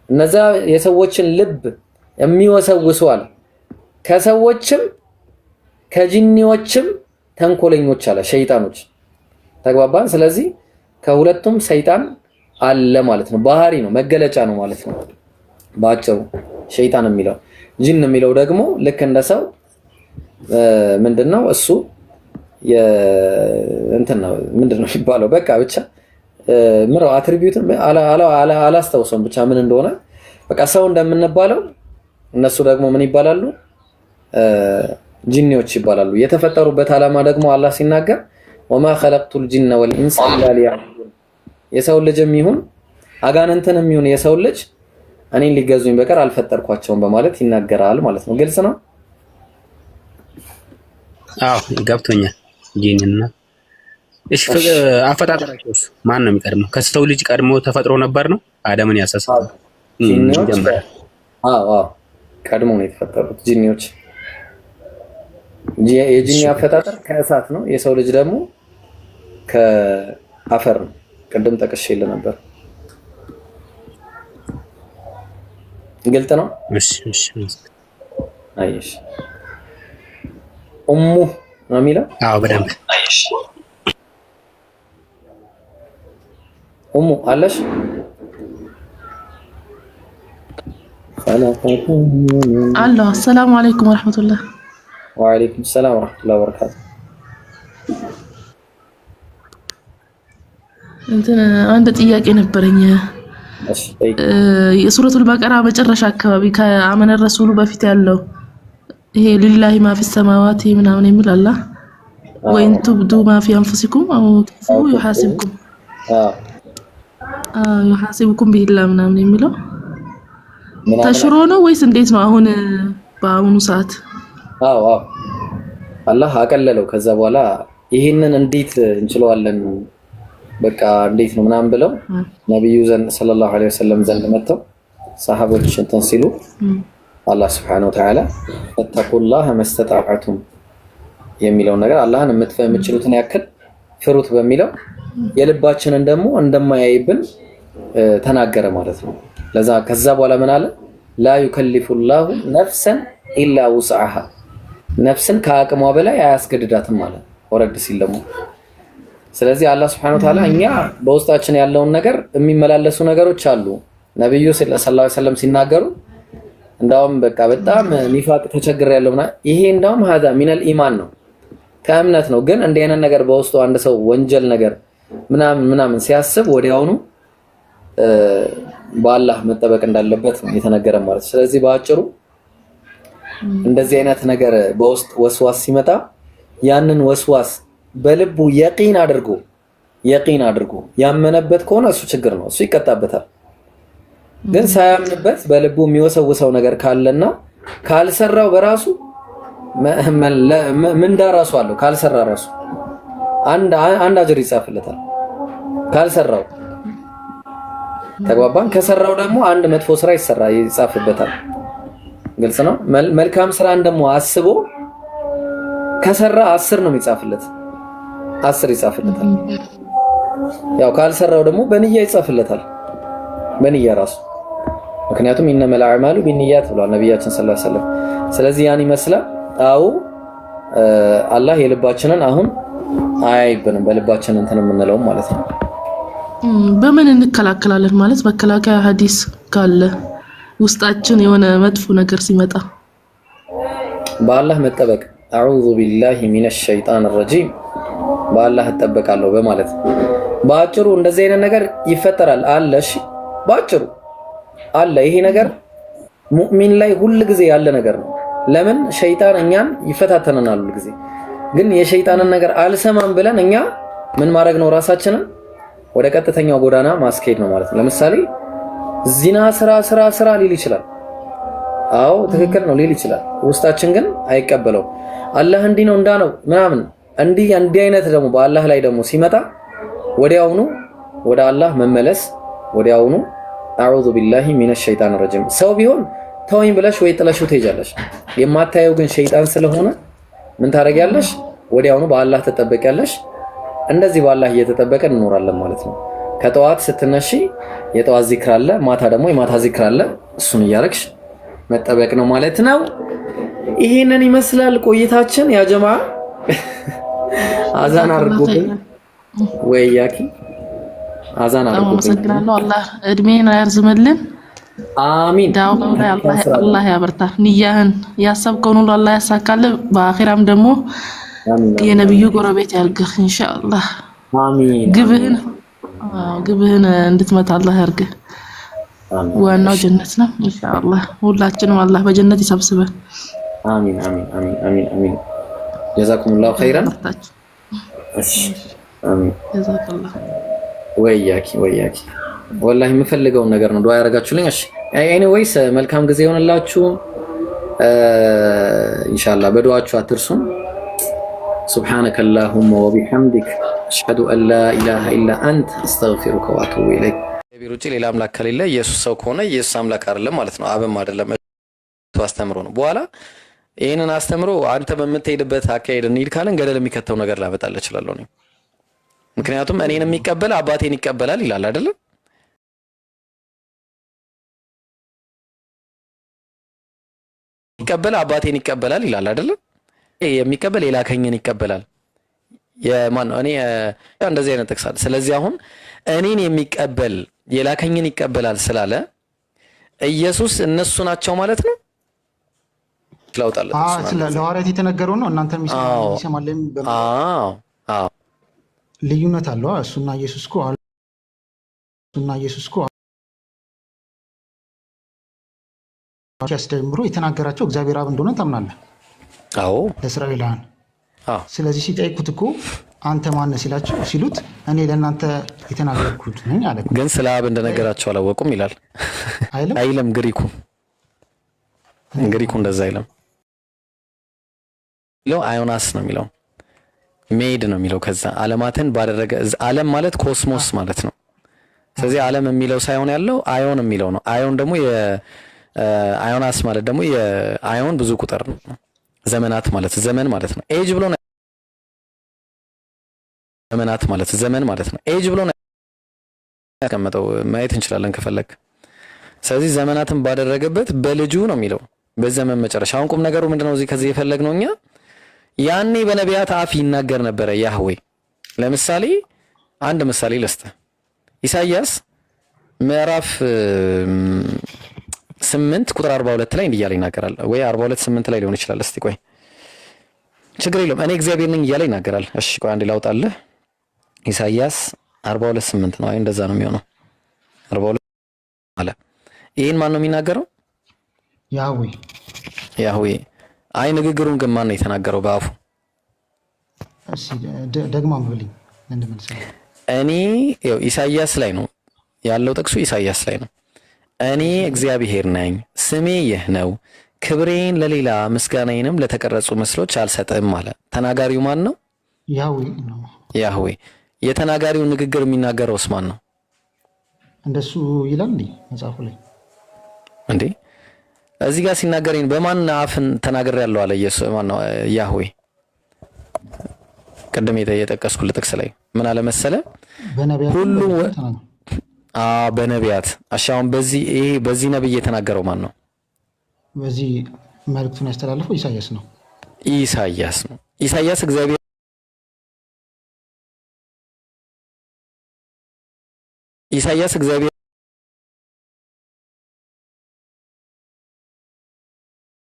እነዛ የሰዎችን ልብ የሚወሰውሱ አለ ከሰዎችም ከጂኒዎችም ተንኮለኞች አለ ሸይጣኖች። ተግባባን? ስለዚህ ከሁለቱም ሰይጣን አለ ማለት ነው። ባህሪ ነው መገለጫ ነው ማለት ነው ባጭሩ። ሸይጣን የሚለው ጂን የሚለው ደግሞ ልክ እንደ ሰው ምንድነው እሱ እንትን ነው ምንድነው የሚባለው በቃ ብቻ ምራው አትሪቢዩት አላስታውሰውም ብቻ ምን እንደሆነ በቃ ሰው እንደምንባለው እነሱ ደግሞ ምን ይባላሉ? ጂኒዎች ይባላሉ። የተፈጠሩበት ዓላማ ደግሞ አላህ ሲናገር ወማ ኸለቅቱል ጂነ ወልኢንሰ ኢላ ሊያዕቡዱን የሰው ልጅም ይሁን አጋንንትንም ይሁን የሰው ልጅ እኔን ሊገዙኝ በቀር አልፈጠርኳቸውም በማለት ይናገራል ማለት ነው። ግልጽ ነው? አዎ ገብቶኛል። ጂንና እሺ አፈጣጠራቸውስ ማን ነው የሚቀድመው? ከሰው ልጅ ቀድሞ ተፈጥሮ ነበር ነው አደምን ያሳሰበው? አዎ ቀድሞ ነው የተፈጠሩት ጂኒዎች። የጂኒ አፈጣጠር ከእሳት ነው። የሰው ልጅ ደግሞ ከአፈር ነው። ቅድም ጠቅሼልህ ነበር። ግልጽ ነው? እሺ አይሽ ኡሙ ነው የሚለው? አዎ በደንብ ኡሙ አለሽ? አላህ ሰላም አለይኩም ወራህመቱላህ። ወአለይኩም ሰላም ወራህመቱላሂ ወበረካቱ። አንድ ጥያቄ ነበረኝ። የሱረቱል በቀራ መጨረሻ አካባቢ ከአመነ ረሱሉ በፊት ያለው ይሄ ሊላሂ ማ ፊ ሰማዋቲ ምናምን የሚል አላ ወይን ትብዱ ማ ፊ አንፉሲኩም አው ትፉ ይሐሲብኩም ቢሂላህ ምናምን የሚለው ተሽሮ ነው ወይስ እንዴት ነው አሁን በአሁኑ ሰዓት? አዎ አላህ አቀለለው። ከዛ በኋላ ይሄንን እንዴት እንችለዋለን በቃ እንዴት ነው ምናምን ብለው ነብዩ ሰለላሁ ዐለይሂ ወሰለም ዘንድ መጥተው ሰሃቦች እንትን ሲሉ አላህ Subhanahu Wa Ta'ala ተተቁላህ መስተጣዓቱም የሚለው ነገር አላህን የምትችሉትን ያክል ፍሩት በሚለው የልባችንን ደግሞ እንደማያይብን ተናገረ ማለት ነው። ለዛ ከዛ በኋላ ምን አለ? ላ ዩከሊፉላሁ ነፍሰን ኢላ ውስዐሃ ነፍስን ከአቅሟ በላይ አያስገድዳትም ማለት ወረድ ሲል ደግሞ ስለዚህ አላህ Subhanahu Wa Ta'ala እኛ በውስጣችን ያለውን ነገር የሚመላለሱ ነገሮች አሉ። ነብዩ ሰለላሁ ዐለይሂ ወሰለም ሲናገሩ እንዳውም በቃ በጣም ኒፋቅ ተቸግሬያለሁና ይሄ እንዳውም هذا من الايمان ነው ከእምነት ነው። ግን እንዲህ አይነት ነገር በውስጡ አንድ ሰው ወንጀል ነገር ምናምን ሲያስብ ወዲያውኑ በአላህ መጠበቅ እንዳለበት ነው የተነገረ ማለት። ስለዚህ በአጭሩ እንደዚህ አይነት ነገር በውስጥ ወስዋስ ሲመጣ ያንን ወስዋስ በልቡ የቂን አድርጎ ያመነበት ከሆነ እሱ ችግር ነው፣ እሱ ይቀጣበታል። ግን ሳያምንበት በልቡ የሚወሰውሰው ነገር ካለና ካልሰራው በራሱ ምንዳ ራሱ አለው። ካልሰራ ራሱ አንድ አጅር ይጻፍለታል ካልሰራው። ተግባባን? ከሰራው ደግሞ አንድ መጥፎ ስራ ይጻፍበታል። ግልጽ ነው። መልካም ስራን ደግሞ አስቦ ከሰራ 10 ነው የሚጻፍለት፣ 10 ይጻፍለታል። ያው ካልሰራው ደግሞ በንያ ይጻፍለታል፣ በንያ ራሱ። ምክንያቱም ኢነመል አዕማሉ ቢንኒያት ብሏል ነብያችን ሰለላሁ ዐለይሂ ወሰለም። ስለዚህ ያን ይመስላል። አው አላህ የልባችንን አሁን አያይብንም፣ በልባችን እንትን የምንለው ማለት ነው። በምን እንከላከላለን ማለት መከላከያ ሐዲስ ካለ ውስጣችን የሆነ መጥፎ ነገር ሲመጣ በአላህ መጠበቅ አዑዙ ቢላሂ ሚነሽ ሸይጣን ረጂም በአላህ እጠበቃለሁ በማለት ባጭሩ እንደዚህ አይነት ነገር ይፈጠራል አለ። እሺ ባጭሩ አለ። ይሄ ነገር ሙእሚን ላይ ሁሉ ጊዜ ያለ ነገር ነው። ለምን ሸይጣን እኛን ይፈታተነናል ሁሉ ጊዜ። ግን የሸይጣንን ነገር አልሰማም ብለን እኛ ምን ማድረግ ነው? ራሳችንን ወደ ቀጥተኛው ጎዳና ማስኬድ ነው ማለት ነው። ለምሳሌ ዚና ስራ ሊል ይችላል። አዎ ትክክል ነው ሊል ይችላል። ውስጣችን ግን አይቀበለው። አላህ እንዲህ ነው እንዳለው ምናምን እንዲህ አይነት ደግሞ በአላህ ላይ ደግሞ ሲመጣ ወዲያውኑ ወደ አላህ መመለስ፣ ወዲያውኑ አዑዙ ቢላሂ ሚነሽ ሸይጣን ረጂም። ሰው ቢሆን ተወኝ ብለሽ ወይ ጥለሽው ትሄጃለሽ። የማታየው ግን ሸይጣን ስለሆነ ምን ታደርጊያለሽ? ወዲያውኑ በአላህ ተጠበቂያለሽ። እንደዚህ በአላህ እየተጠበቀን እንኖራለን ማለት ነው። ከጠዋት ስትነሺ የጠዋት ዚክር አለ፣ ማታ ደግሞ የማታ ዚክር አለ። እሱን እያረግሽ መጠበቅ ነው ማለት ነው። ይሄንን ይመስላል ቆይታችን። ያ ጀማዓ አዛን አድርጉብኝ ወይ ያኪ አዛን አድርጉብኝ። አመሰግናለሁ። አላህ እድሜን ያርዝምልን። አሚን። ዳውም ላይ አላህ ያበርታ። ንያህን ያሰብከውን ሁሉ አላህ ያሳካልህ። በአኺራም ደግሞ የነብዩ ጎረቤት ያርግህ ኢንሻአላህ። አሚን። ግብህን እንድትመታ አላህ ያርግህ። ዋናው ጀነት ነው ኢንሻአላህ። ሁላችንም አላህ በጀነት ይሰብስበን። አሚን አሚን አሚን አሚን አሚን። ጀዛኩሙላሁ ኸይራን። እሺ አሚን። ጀዛከላህ። ወያኪ ወላሂ የምፈልገውን ነገር ነው ዱዓ ያደርጋችሁልኝ። እሺ ኤኒዌይስ መልካም ጊዜ ይሆንላችሁ ኢንሻአላህ። በዱዓችሁ አትርሱን። سبحانك اللهم وبحمدك أشهد أن لا إله إلا أنت أستغفرك وأتوب إليك። ቢሩጭ ሌላ አምላክ ከሌለ ኢየሱስ ሰው ከሆነ ኢየሱስ አምላክ አይደለም ማለት ነው። አብም አይደለም አስተምሮ ነው። በኋላ ይሄንን አስተምሮ አንተ በምትሄድበት አካሄድ እንሂድ ካለን ገደል የሚከተው ነገር ላመጣልህ እችላለሁ እኔ። ምክንያቱም እኔን የሚቀበል አባቴን ይቀበላል ይላል አይደል? ይቀበል አባቴን ይቀበላል ይላል አይደል? የሚቀበል የላከኝን ይቀበላል። የማን ነው? እኔ እንደዚህ አይነት ተክሳል። ስለዚህ አሁን እኔን የሚቀበል የላከኝን ይቀበላል ስላለ ኢየሱስ እነሱ ናቸው ማለት ነው። ለውጣለት ለሐዋርያት የተነገረው ነው። እናንተም ይሰማል። ልዩነት አለው። እሱና ኢየሱስ እኮ ሲያስተምሩ የተናገራቸው እግዚአብሔር አብ እንደሆነ ታምናለህ? አዎ ለእስራኤላውያን። ስለዚህ ሲጠይቁት እኮ አንተ ማነህ ሲሉት እኔ ለእናንተ የተናገርኩት ነኝ አለ። ግን ስለ አብ እንደነገራቸው አላወቁም ይላል አይልም ግሪኩ። ግሪኩ እንደዛ አይልም ለው አዮናስ ነው የሚለው ሜድ ነው የሚለው ከዛ ዓለማትን ባደረገ ዓለም ማለት ኮስሞስ ማለት ነው ስለዚህ ዓለም የሚለው ሳይሆን ያለው አዮን የሚለው ነው አዮን ደግሞ የአዮናስ ማለት ደግሞ የአዮን ብዙ ቁጥር ነው ዘመናት ማለት ዘመን ማለት ነው ኤጅ ብሎ ነው ዘመናት ማለት ዘመን ማለት ነው ኤጅ ብሎ ነው ያስቀመጠው ማየት እንችላለን ከፈለክ ስለዚህ ዘመናትን ባደረገበት በልጁ ነው የሚለው በዘመን መጨረሻ አሁን ቁም ነገሩ ምንድነው እዚህ ከዚህ የፈለግነው እኛ ያኔ በነቢያት አፍ ይናገር ነበረ ያህዌ ለምሳሌ አንድ ምሳሌ ልስጥ ኢሳይያስ ምዕራፍ 8 ቁጥር 42 ላይ እንዲያለ ይናገራል ወይ 42 8 ላይ ሊሆን ይችላል እስቲ ቆይ ችግር የለውም እኔ እግዚአብሔር ነኝ እያለ ይናገራል እሺ ቆይ አንዴ ላውጣልህ ኢሳይያስ 42 8 ነው አይ እንደዛ ነው የሚሆነው 42 አለ ይሄን ማን ነው የሚናገረው ያህዌ አይ ንግግሩን ግን ማን ነው የተናገረው በአፉ እሺ ደግሞ አንብልኝ እንደምንሰማ እኔ ያው ኢሳይያስ ላይ ነው ያለው ጥቅሱ ኢሳይያስ ላይ ነው እኔ እግዚአብሔር ነኝ ስሜ ይህ ነው ክብሬን ለሌላ ምስጋናዬንም ለተቀረጹ ምስሎች አልሰጥም አለ ተናጋሪው ማን ነው ያህዌ የተናጋሪው ንግግር የሚናገረውስ ማን ነው እንደሱ ይላል መጽሐፉ ላይ እንዴ እዚህ ጋር ሲናገረኝ በማን አፍን ተናገር ያለው አለ ኢየሱስ ማን ነው ያህዌ ቀደም የጠቀስኩት ጥቅስ ላይ ምን አለ መሰለ ሁሉ በነቢያት አሻውን በዚህ ነብይ የተናገረው ማን ነው በዚህ መልእክቱን ያስተላልፈው ኢሳይያስ ነው ኢሳይያስ እግዚአብሔር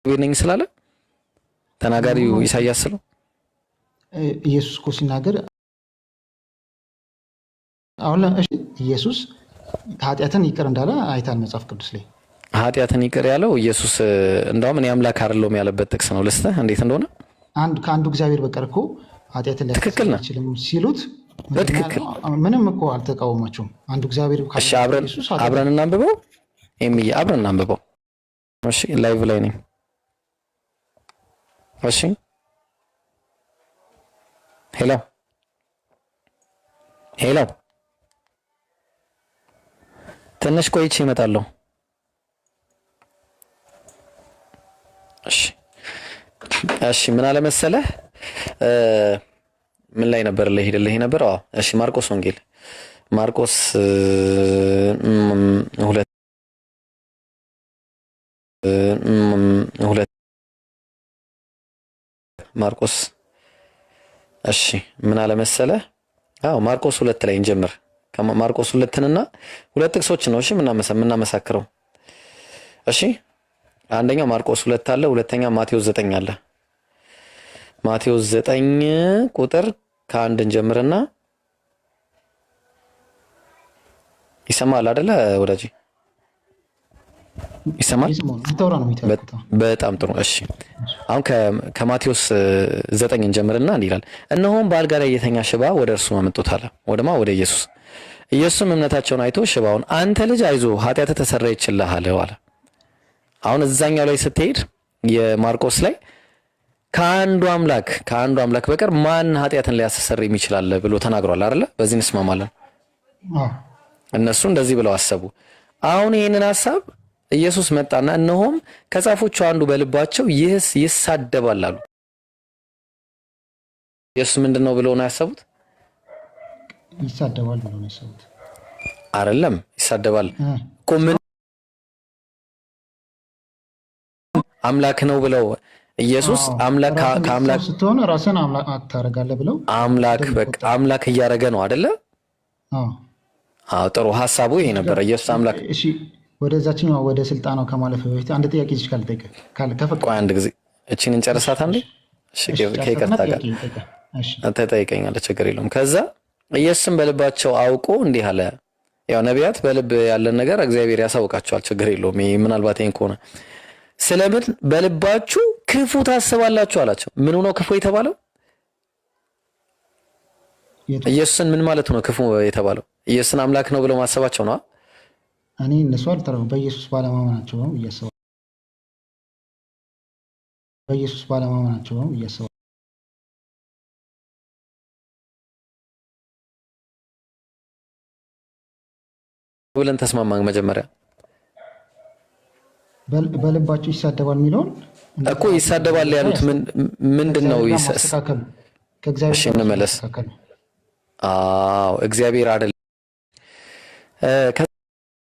ነኝ ስላለ ተናጋሪው ኢሳይያስ ነው ኢየሱስ እኮ ሲናገር አሁን ኢየሱስ ኃጢአትን ይቅር እንዳለ አይታል መጽሐፍ ቅዱስ ላይ ኃጢአትን ይቅር ያለው ኢየሱስ እንደውም እኔ አምላክ አይደለሁም ያለበት ጥቅስ ነው ልስጥህ እንዴት እንደሆነ ከአንዱ እግዚአብሔር በቀር እኮ ኃጢአትን ሊያስተሰርይ አይችልም ሲሉት በትክክል ምንም እኮ አልተቃወማቸውም አንዱ እግዚአብሔር እሺ አብረን እናንብበው ኤሚዬ አብረን እናንብበው እሺ ላይቭ ላይ ነኝ እሺ ሄሎ ትንሽ ቆይቼ እመጣለሁ እሺ ምን አለ መሰለህ ምን ላይ ነበር ለሄደልህ ነበር እሺ ማርቆስ ወንጌል ማርቆስ 2 ማርቆስ እሺ ምን አለ መሰለህ ማርቆስ 2 ላይ እንጀምር ከማርቆስ 2ንና ሁለት ጥቅሶች ነው እሺ ምናመሳክረው እሺ አንደኛው ማርቆስ 2 አለ ሁለተኛው ማቴዎስ 9 አለ ማቴዎስ 9 ቁጥር ከ1 እንጀምርና ይሰማል አይደለ ወዳጅ ይሰማል በጣም ጥሩ እሺ አሁን ከማቴዎስ 9 እንጀምርና እንዲህ ይላል እነሆም በአልጋ ላይ የተኛ ሽባ ወደ እርሱ አመጡት አለ ወደ ኢየሱስም እምነታቸውን አይቶ ሽባውን አንተ ልጅ አይዞ ኃጢአትህ ተሰረየችልህ አለ አሁን እዛኛው ላይ ስትሄድ የማርቆስ ላይ ከአንዱ አምላክ በቀር ማን ኃጢአትን ሊያስተሰርይ ይችላል ብሎ ተናግሯል አይደለ በዚህ እንስማማለን እነሱ እንደዚህ ብለው አሰቡ አሁን ይሄንን ሐሳብ ኢየሱስ መጣና እነሆም ከጻፎቹ አንዱ በልባቸው ይህስ ይሳደባል አሉ ኢየሱስ ምንድነው ብለው ነው ያሰቡት ይሳደባል ብለው ነው ያሰቡት አይደለም ይሳደባል ቆምን አምላክ ነው ብለው ኢየሱስ አምላክ ከአምላክ ስትሆን ራስን አምላክ ታረጋለህ ብለው አምላክ እያረገ ነው አይደለ ጥሩ ሐሳቡ ይሄ ነበር ኢየሱስ አምላክ እሺ ወደዛችኛው ወደ ስልጣናው ከማለፍ በፊት አንድ ጥያቄ ቆይ አንድ ጊዜ እቺን እንጨርሳት አንዴ እሺ ከይቅርታ ጋር አንተ ጠይቀኛለህ ችግር የለውም ከዛ ኢየሱስም በልባቸው አውቆ እንዲህ አለ ያው ነቢያት በልብ ያለን ነገር እግዚአብሔር ያሳውቃቸዋል ችግር የለውም ምናልባት ይሄን ከሆነ ስለምን በልባችሁ ክፉ ታስባላችሁ አላቸው ምን ነው ክፉ የተባለው ኢየሱስን ምን ማለት ነው ክፉ የተባለው ኢየሱስን አምላክ ነው ብለው ማሰባቸው ነው እኔ እነሱ አልተረፉ በኢየሱስ ባለማመናቸው ነው እያሰቡ በኢየሱስ ባለማመናቸው ነው እያሰባሉ ብለን ተስማማን። መጀመሪያ በልባቸው ይሳደባል የሚለውን እኮ ይሳደባል ያሉት ምንድነው? ከእግዚአብሔር እሺ እንመለስ። አዎ እግዚአብሔር አይደለም